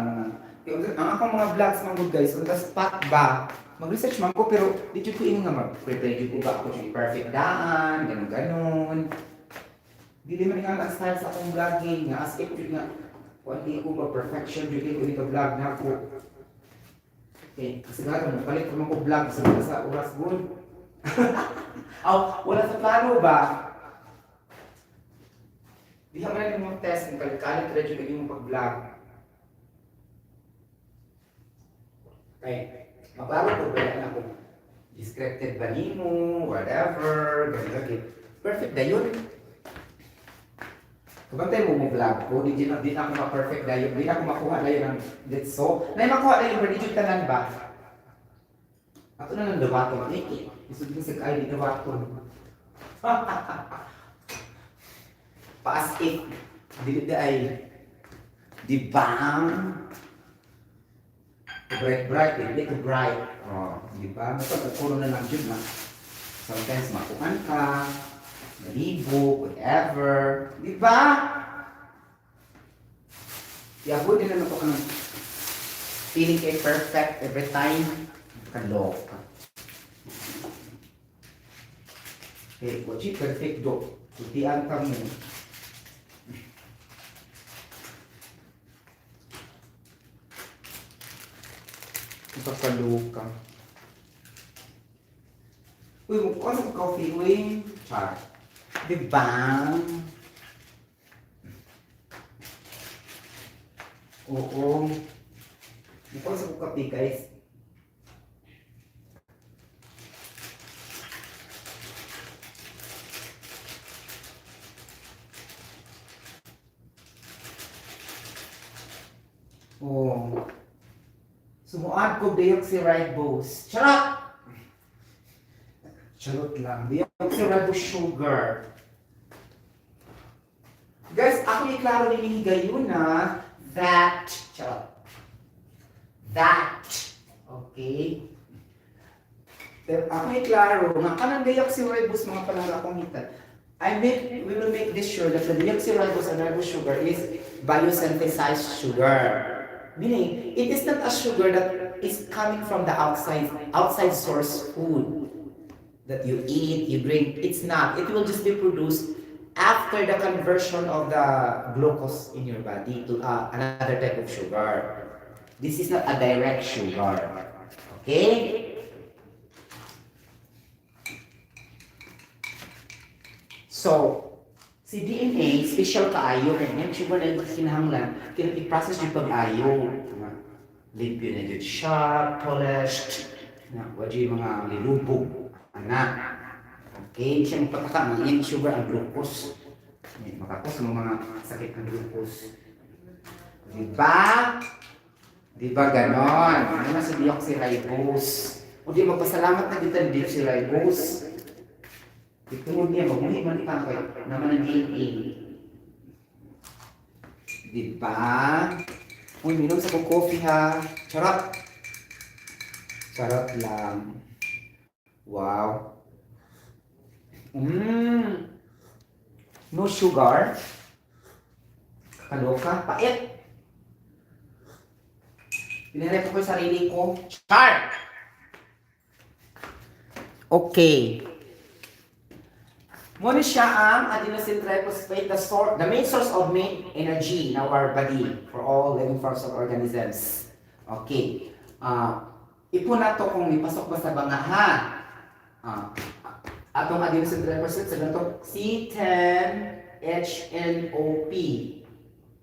Ang akong mga vlogs mga good guys, kung spot ba, mag-research man ko, pero di ko inong nga mag-prepare ko ba ako yung perfect daan, ganun-ganun. Di man nga ang style sa akong vlogging, nga as if nga, kung hindi ko ba perfection, di ko ito vlog na ako. Okay, kasi nga, palit ko mga vlog sa oras good. Wala sa plano ba? Di ka man yung test, yung kalit-kalit rin yung pag-vlog. Okay. Maklaro ko ba yan ako? Descripted ba nimo, whatever, ganyan. Perfect na yun. Kabantay mo vlog ko, di ako ma-perfect na yun, di ako makuha na yun ng let's so. Na makuha na yun, pero di tanan ba? Ato na ng dawaton, isod ko sa kaya di dawaton. Paas it, di ay, di bang? Bright, hindi to bright. Di ba? Puro na lang yun na. Sometimes makuhan ka, malibo, whatever. Di ba? I-avoid din naman ito ka ng feeling kayo perfect every time. Kaloka. Okay, what you perfect do? Tutian ka mo. Pagkaluka. Uy, mukha sa coffee, uy. Char. Diba? Oo. Mukha sa coffee, guys. Oh. Sumuad ko Deoxy Ribonucleic. Charot! Charot lang. Deoxy Ribonucleic sugar. Guys, ako iklaro ni Higayon na that. Charot. That. Okay? Pero ako iklaro na kanang Deoxy Ribonucleic mga panahon akong hitan. We will make this sure that the Deoxy Ribonucleic and Ribonucleic sugar is biosynthesized sugar. Meaning, it is not a sugar that is coming from the outside source food that you eat, you drink. It's not. It will just be produced after the conversion of the glucose in your body to another type of sugar. This is not a direct sugar. Okay? So, si DNA, special kaayo, ganyan, sugar na yung kinahanglan, i-process yung pag-ayo. Limpyo na yun siya, polished, wala yung mga lilubog, anak. Okay, siya magpataka, mga sugar ang glucose. Makakos ng mga sakit ng glucose. Diba? Diba ganon? Ano na sa Deoxy Ribonucleic? O di magpasalamat na dito ng Deoxy Ribonucleic. Itungod niya, magmuhi man ipang kayo naman ang DNA. Diba? Uy, minom sa coffee ha. Charot! Charot lang. Wow. No sugar. Kaloka. Pait. Pinarep ko yung sarili ko. Char! Okay. Muna siya ang adenosine triphosphate, the main source of main energy in our body for all living forms of organisms. Okay. Ipon na to kung ipasok ba sa bangahan. Atong adenosine triphosphate sa ganito C10 HNOP.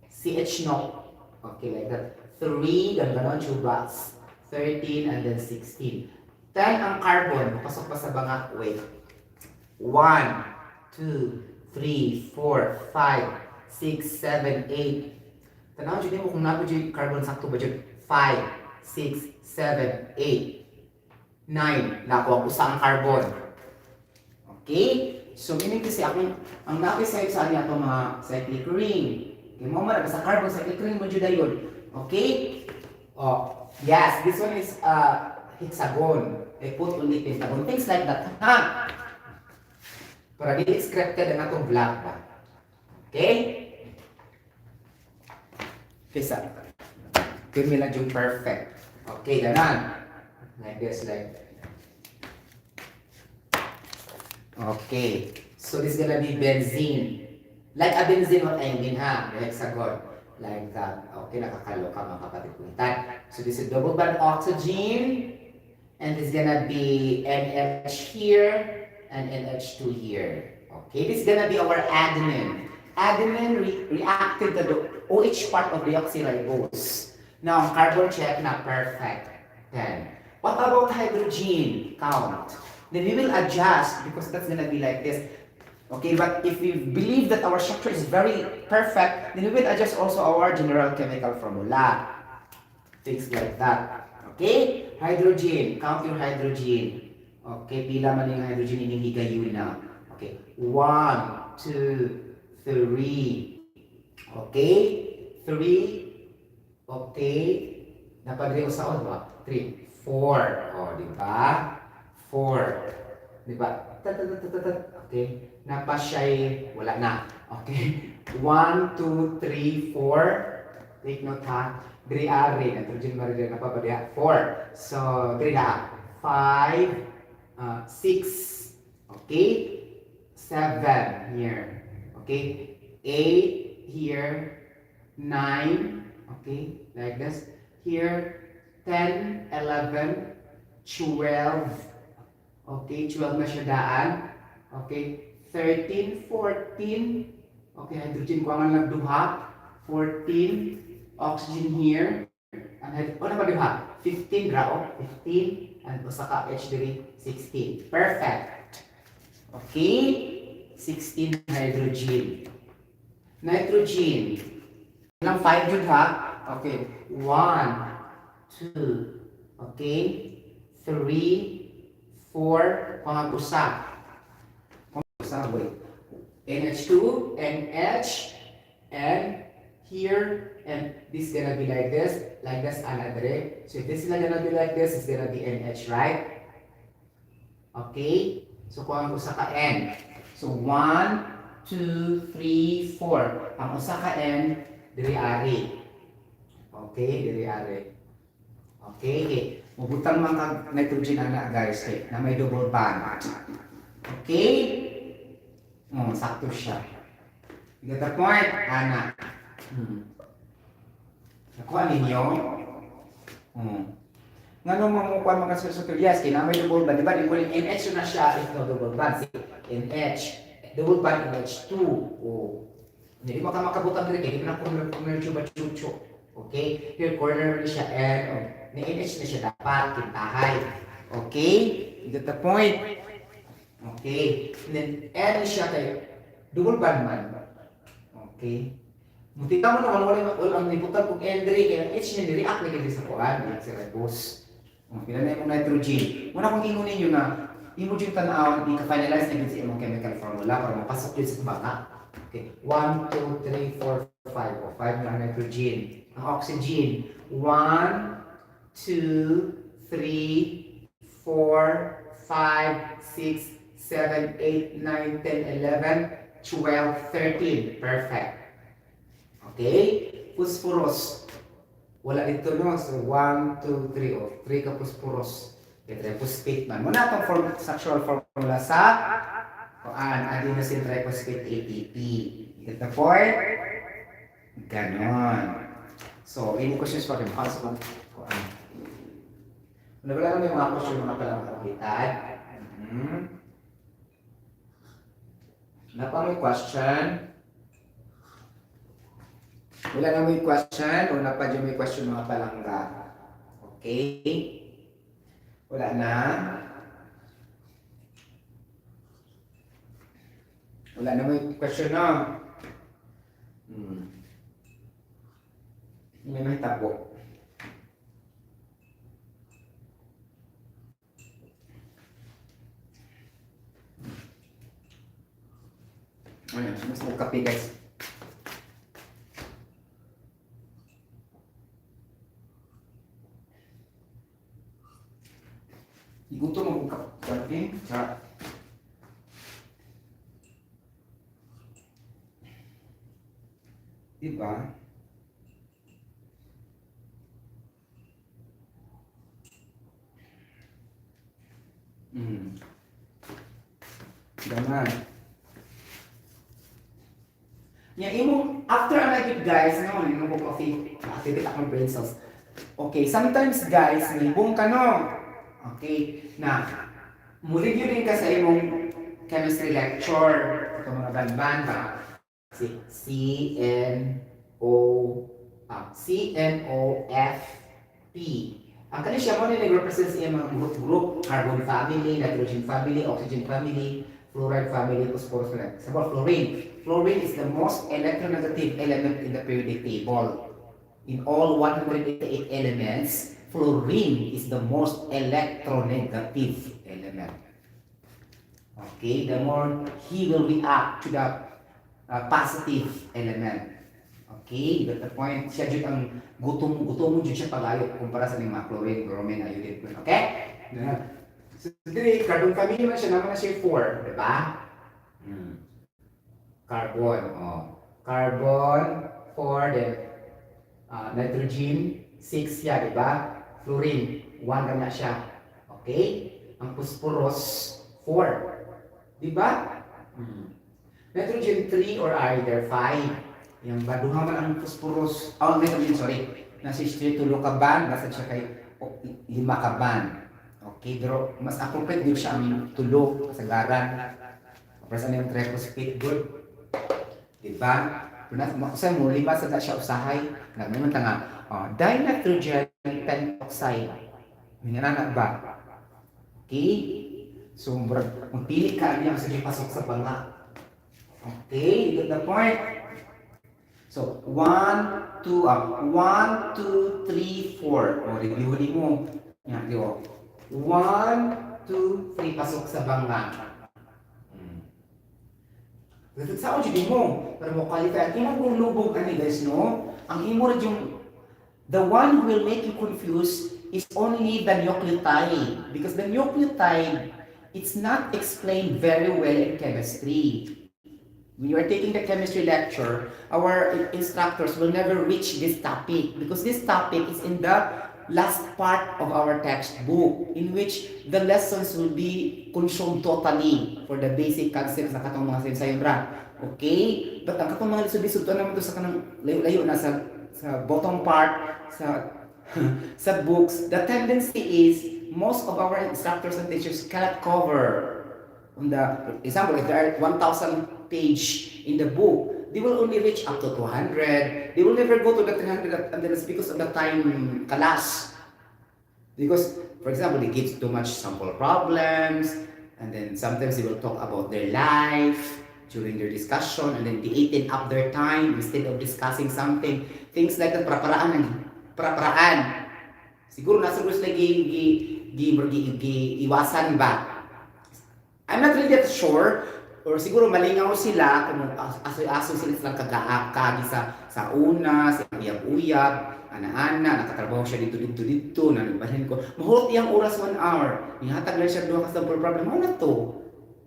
CH no. Okay, like that. 3, ganon, 2 dots. 13 and then 16. 10 ang carbon. Pasok pa sa banga. Wait. 1, 2, 3, 4, 5, 6, 7, 8. Tanaw, dyan mo kung napo dyan carbon sakto ba dyan? 5, 6, 7, 8, 9. Nakuha ko sa ang carbon. Okay? So, meaning kasi ang napisay sa niya itong mga cyclic ring. Okay, mo man, sa carbon cyclic ring mo dyan yun. Okay? Oh, yes, this one is hexagon. I put only pentagon. Things like that. Ha? Para di scripted ang atong vlog ba. Okay? Okay, sa. Give me lang yung perfect. Okay, ganan. Like this, like. Okay. So this is gonna be benzene. Like a benzene what I mean, ha? The hexagon. Like that. Okay, nakakaloka mga kapatid ko. So this is double bond oxygen. And this is gonna be NH here. And NH2 here. Okay, this is gonna be our adenine. Adenine reacted to the OH part of deoxy ribose. Now, carbon check na perfect. 10. What about hydrogen? Count. Then we will adjust because that's gonna be like this. Okay, but if we believe that our structure is very perfect, then we will adjust also our general chemical formula. Things like that. Okay? Hydrogen. Count your hydrogen. Okay, pila man yung hydrogen ining higayon na. Okay, 1, 2, 3. Okay, 3. Okay, napadre usaon ba? 3, 4. Oh, di ba? 4. Di ba? Okay, napasay wala na. Okay, 1, 2, 3, 4. Take note ha. Diri ari nitrogen maride na pa ba dia? 4. So, diri na 5. 6, okay, 7 here, okay, 8 here, 9, okay, like this, here, 10, 11, 12, okay, 12 na siya daan, okay, 13, 14, okay, hydrogen ko ang nagduha, 14, oxygen here, and ano ba duha? 15 grao, 15, and usaka H3, 16. Perfect. Okay? 16 hydrogen. Nitrogen. Ilang 5 yun ha? Okay. 1, 2, okay? 3, 4, pangagusa. Pangagusa, wait. NH2, NH, and here, and this is gonna be like this, another. So if this is gonna be like this, it's gonna be NH, right? Okay? So kung ang usa ka N. So 1, 2, 3, 4. Ang usa ka N, diri ari. Okay, diri ari. Okay, okay. Mubutang man kag nitrogen ana guys, okay, na may double bond. Okay? Sakto siya. You get the point, ana? Nakuha ninyo? Nga nung mamukuha mga kasusunod, yes, kinamay double bond. Diba, yung NH na siya, ito double bond. See, NH, double bond, NH2. Oh. Hindi mo ka makabutang dito, hindi mo na corner chuba-chucho. Okay? Here, corner rin siya, N. Oh. Ni NH na siya dapat, kintahay. Okay? You get the point? Okay. And then, N siya kayo. Double bond man. Okay? Buti ka mo naman wala ang niputan kung Engr, kaya H niya ni-react na kayo sa kuhan, si Ribose. Pinanay mo nitrogen. Muna kung ingon ninyo na, imo dyan tanaw, i-finalize na yun sa imong chemical formula para mapasok yun sa baka. Okay, 1, 2, 3, 4, 5. O, 5 na nitrogen. Ang oxygen, 1, 2, 3, 4, 5, 6, 7, 8, 9, 10, 11, 12, 13. Perfect. Okay? Phosphorus. Wala dito no. So, 1, 2, 3. O, 3 ka phosphorus. Okay, triphosphate man. Muna itong structural formula sa adenosine triphosphate ATP. Get the point? Ganon. So, any questions for him? Also, wala lang yung mga question mga palang kapitan. Na pa may question? Wala na may question? Wala pa dyan may question mga palangga. Okay? Wala na? Wala na may question na. May tabo. Ayan, mas magkape guys. Igutom ang kape. Diba? Ganun. Nya imong after ang nagid guys, no, imong ko activate akong brain cells. Okay, sometimes guys, nilibong ka no. Okay, na muli yun din ka sa imong chemistry lecture, ito mga banban ba? CNOFP. Ang kani siya mo nag-represent sa mga group, carbon family, nitrogen family, oxygen family, fluoride family, phosphorus family. Sabi fluorine. Fluorine is the most electronegative element in the periodic table. In all 188 elements, fluorine is the most electronegative element. Okay, the more he will react to the positive element. Okay, that's the point. Siya dyan ang gutom mo dyan siya pagayo kumpara sa mga chlorine, bromine, iodine. Okay? So, dito, carbon family man siya, naman na siya 4, di ba? Carbon, Carbon, 4, then nitrogen, 6 siya, di ba? Fluorine, 1 na siya. Okay? Ang phosphorus, 4. Di ba? Nitrogen 3 or either 5. Yung baduha man ang phosphorus, nitrogen, sorry. Nasa straight to ka ban, nasa siya kay 5 ka ban. Okay, pero mas appropriate din siya ang tulo, kasagaran. Para sa niyong triphosphate good. Diba? Kasi mo, 5 sa siya usahay. Naman nga, dinitrogen pentoxide. Minananak ba? Okay? So, magpili ka niya sa pasok sa banga. Okay, you get the point? So, 1, 2, 3, 4. Review mo. Yan, di ba? 1, 2, 3, pasok sa banga. Saan ko mo? Pero mo qualify. Ang imong lubog, guys, no? Ang imo yung the one who will make you confused is only the nucleotide. Because the nucleotide, it's not explained very well in chemistry. When you are taking the chemistry lecture, our instructors will never reach this topic because this topic is in the last part of our textbook in which the lessons will be consumed totally for the basic concepts na katong mga sensayon ra. Okay? But ang katong mga lisod-lisod naman to sa kanang layo-layo na sa bottom part sa books, the tendency is most of our instructors and teachers cannot cover on the example if there are 1,000 page in the book, they will only reach up to 200. They will never go to the 300, and that's because of the time class. Because, for example, they give too much sample problems, and then sometimes they will talk about their life during their discussion, and then they eat up their time instead of discussing something. Things like that, paraan. Siguro nasa gusto na iwasan ba? I'm not really that sure, or siguro malingaw sila kung aso-aso sila silang kagi sa una, sa uyab-uyab, ana-ana, nakatrabaho siya dito, nanibahin ko. Mahulot iyang oras 1 hour. Nihatag lang siya 2 ka sample problem. Ano na to?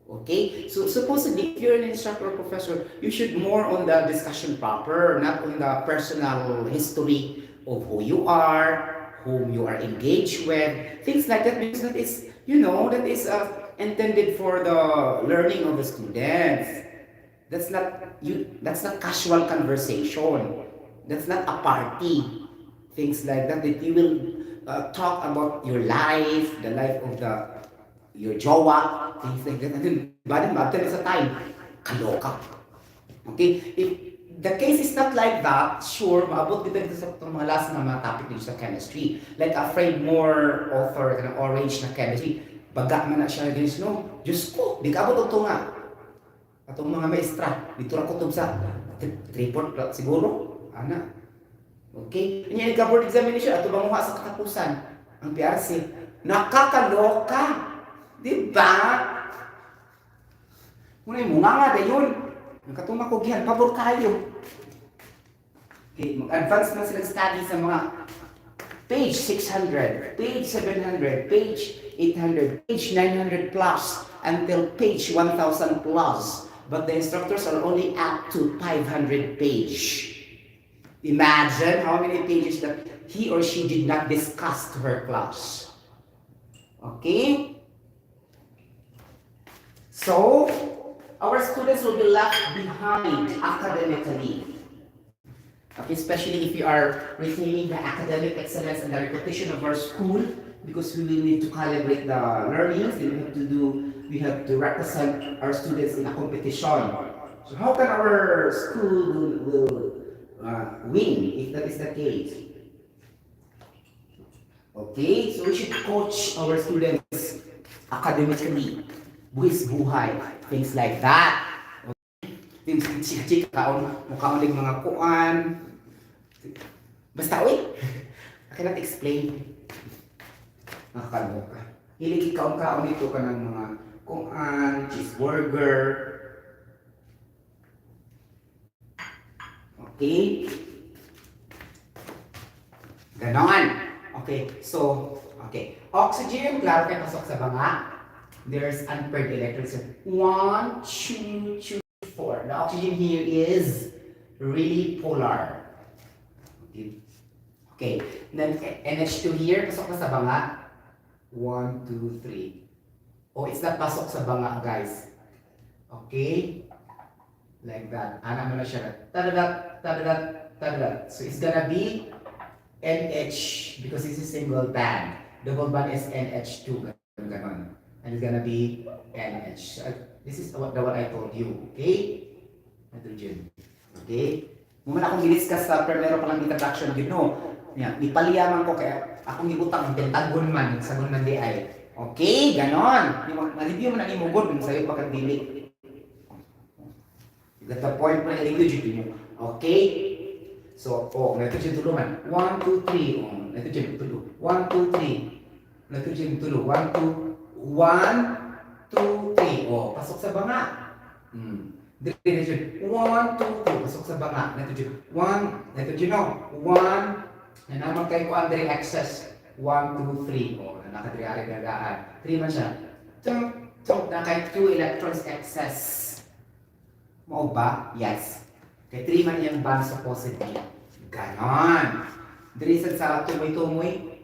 Okay? So supposedly, if you're an instructor or professor, you should more on the discussion proper, not on the personal history of who you are, whom you are engaged with, things like that, because that is, that is intended for the learning of the students. That's not casual conversation. That's not a party. Things like that you will talk about your life, the life of your jowa, things like that. And then, batin sa time, kaloka. Okay? If the case is not like that, sure, maabot dito sa mga last na mga topic dito sa chemistry. Like, afraid more author, ng orange na chemistry, baga man na siya guys, no? Diyos ko, di ka abot ito nga. Atong mga maestra, dito ra kutob sa report siguro, ana. Okay? Kanya yung board examination, ato banguha sa katapusan, ang PRC, nakakaloka. Di ba? Muna yung mga nga yun. Nakatuma ko gihan, pabor kayo. Okay, mag-advance na sila study sa mga page 600, page 700, page 800, page 900 plus, until page 1000 plus. But the instructors are only up to 500 page. Imagine how many pages that he or she did not discuss to her class. Okay? So, our students will be left behind academically. Okay, especially if you are retaining the academic excellence and the reputation of our school, because we will need to calibrate the learnings, we have to represent our students in a competition. So how can our school will win if that is the case? Okay, so we should coach our students academically, buhay, things like that. Okay. Chika kaon, mukhaon ng mga kuan. Basta, wait, I cannot explain. Nakakaloka. Hilig ikaon-kaon dito ka ng mga kuan, cheeseburger. Okay? Ganon. Okay, so, okay. Oxygen, klaro kayo pasok sa banga. There's unpaired electrons. 1, 2, 2, 4. The oxygen here is really polar. Okay. Okay. Then NH2 here, pasok na sa banga. 1, 2, 3. Oh, it's not pasok sa banga, guys. Okay? Like that. Ana mo na siya. Tadadat, tadadat, tadadat. So it's gonna be NH because this is single band. Double band is NH2. Ganon. And it's gonna be NH. This is what I told you. Okay? Nitrogen. Okay? Muna akong i-discuss sa primero palang introduction, you know. Yeah, ipaliyaman ko kaya akong ibutang ang pentagon man, sagon man di ay. Okay? Ganon. Ma-review mo na imugod kung sa'yo pagkandili. You got the point mo na language mo. Okay? So, nitrogen tulo man. 1, 2, 3. Nitrogen tulo. 1, 2, 3. Nitrogen tulo. 1, 2, 1, 2, 3. Pasok sa banga. Nitrogen. 1, 2, 3. Pasok sa banga. Nitrogen. 1. Nitrogen no. 1. Na naman kayo ko Andre excess. 1, 2, 3. Nakadiri-ari gagaan. 3 man siya. Na kahit 2 electrons excess. Mo ba? Yes. Kaya 3 man yung band supposedly. Ganon. Dirisan sa tumoy-tumoy.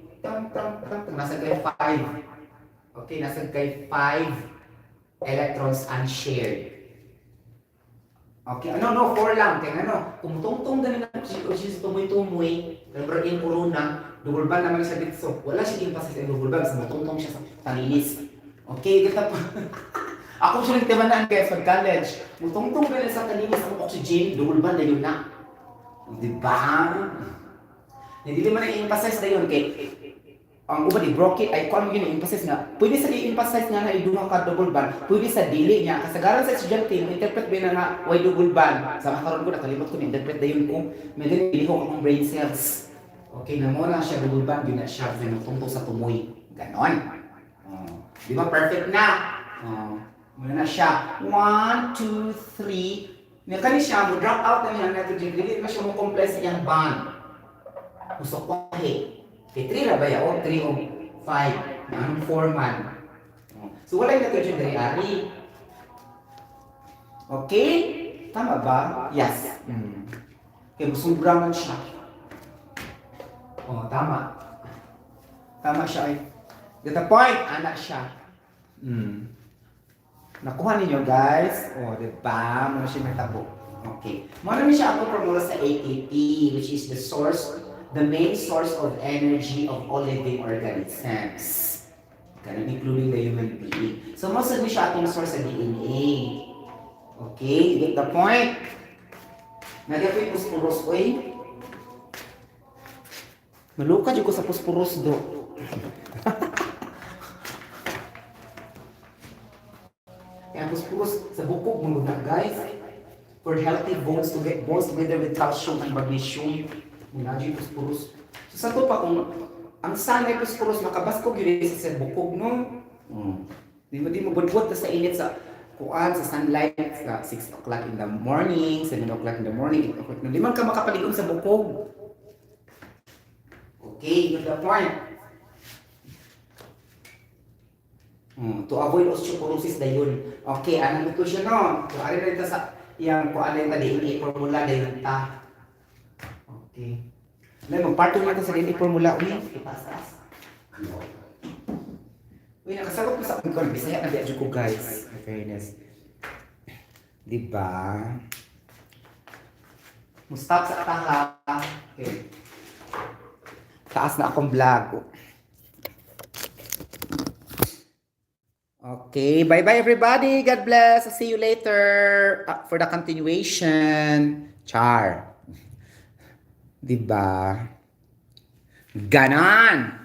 Nasa kayo 5. Okay, nasa kayo 5 electrons unshared. Okay, 4 lang. Kaya tumutong ganun na siya tumoy-tumoy. Remember in corona, double band naman siya dito. So, wala siya impases in double band. So, matungtong siya sa tanilis. Okay, gata po. Ako siya nagtimanaan guys sa college. Mutungtong ka sa tanilis ang oxygen, double band na yun na. Diba? Hindi naman i-emphasize na yun kay ang uban i-broke ay kung ano yun i-emphasize nga. Pwede sa i-emphasize nga na i-duha ka double band. Pwede sa dili niya. Kasagaran sa estudyante, interpret ba na nga why double band. Sa makaroon ko, nakalimot ko na-interpret na yun kung may ganili ko akong brain cells. Okay, na muna siya double band, yun na siya na tungtong sa tumoy. Ganon. Di ba perfect na? Muna na siya. 1, 2, 3. Kani siya, mo drop out na niya nitrogen. Dili na siya mo complex niyang bond. Usok ko kay 3 na ba yaw? 3 o 5. Anong 4 man? So wala yung nitrogen dari ari. Okay? Tama ba? Yes. Kaya musubra man siya. Tama. Tama siya ay. Get the point? Anak siya. Nakuha ninyo guys. Diba? Muna siya may tabo. Okay. Muna siya ako formula sa ATP, which is the main source of energy of all living organisms. Including the human being. So most of siya atong source sa DNA. Okay? You get the point? Nagyan ko yung puspurus, oy. Maluka dyan ko sa puspurus do. Kaya puspurus sa bukog mo na guys. For healthy bones together with calcium and magnesium. Minadyo yung puspurus. So sa to pa kung ang sanay puspurus makabaskog yun sa bukog no. Di mo budbud sa init sa kuan sa sunlight sa 6 o'clock in the morning, 7 o'clock in the morning, 8 o'clock. Di man ka makapaligon sa bukog. Okay, good point. To avoid osteoporosis dayon. Okay, anong ito siya no? So, ano rin sa yung kung ano yung DNA formula dayon ta. Okay. Ngayon, mag-part 2 natin sa DNA formula. Uy, ipasas. Uy, nakasagot ko sa akong kon. Bisaya na biadyo ko guys. In fairness. Diba? Mustap sa taha. Okay. Taas na akong vlog. Okay, bye-bye everybody. God bless. I'll see you later for the continuation. Char. Diba? Ganon!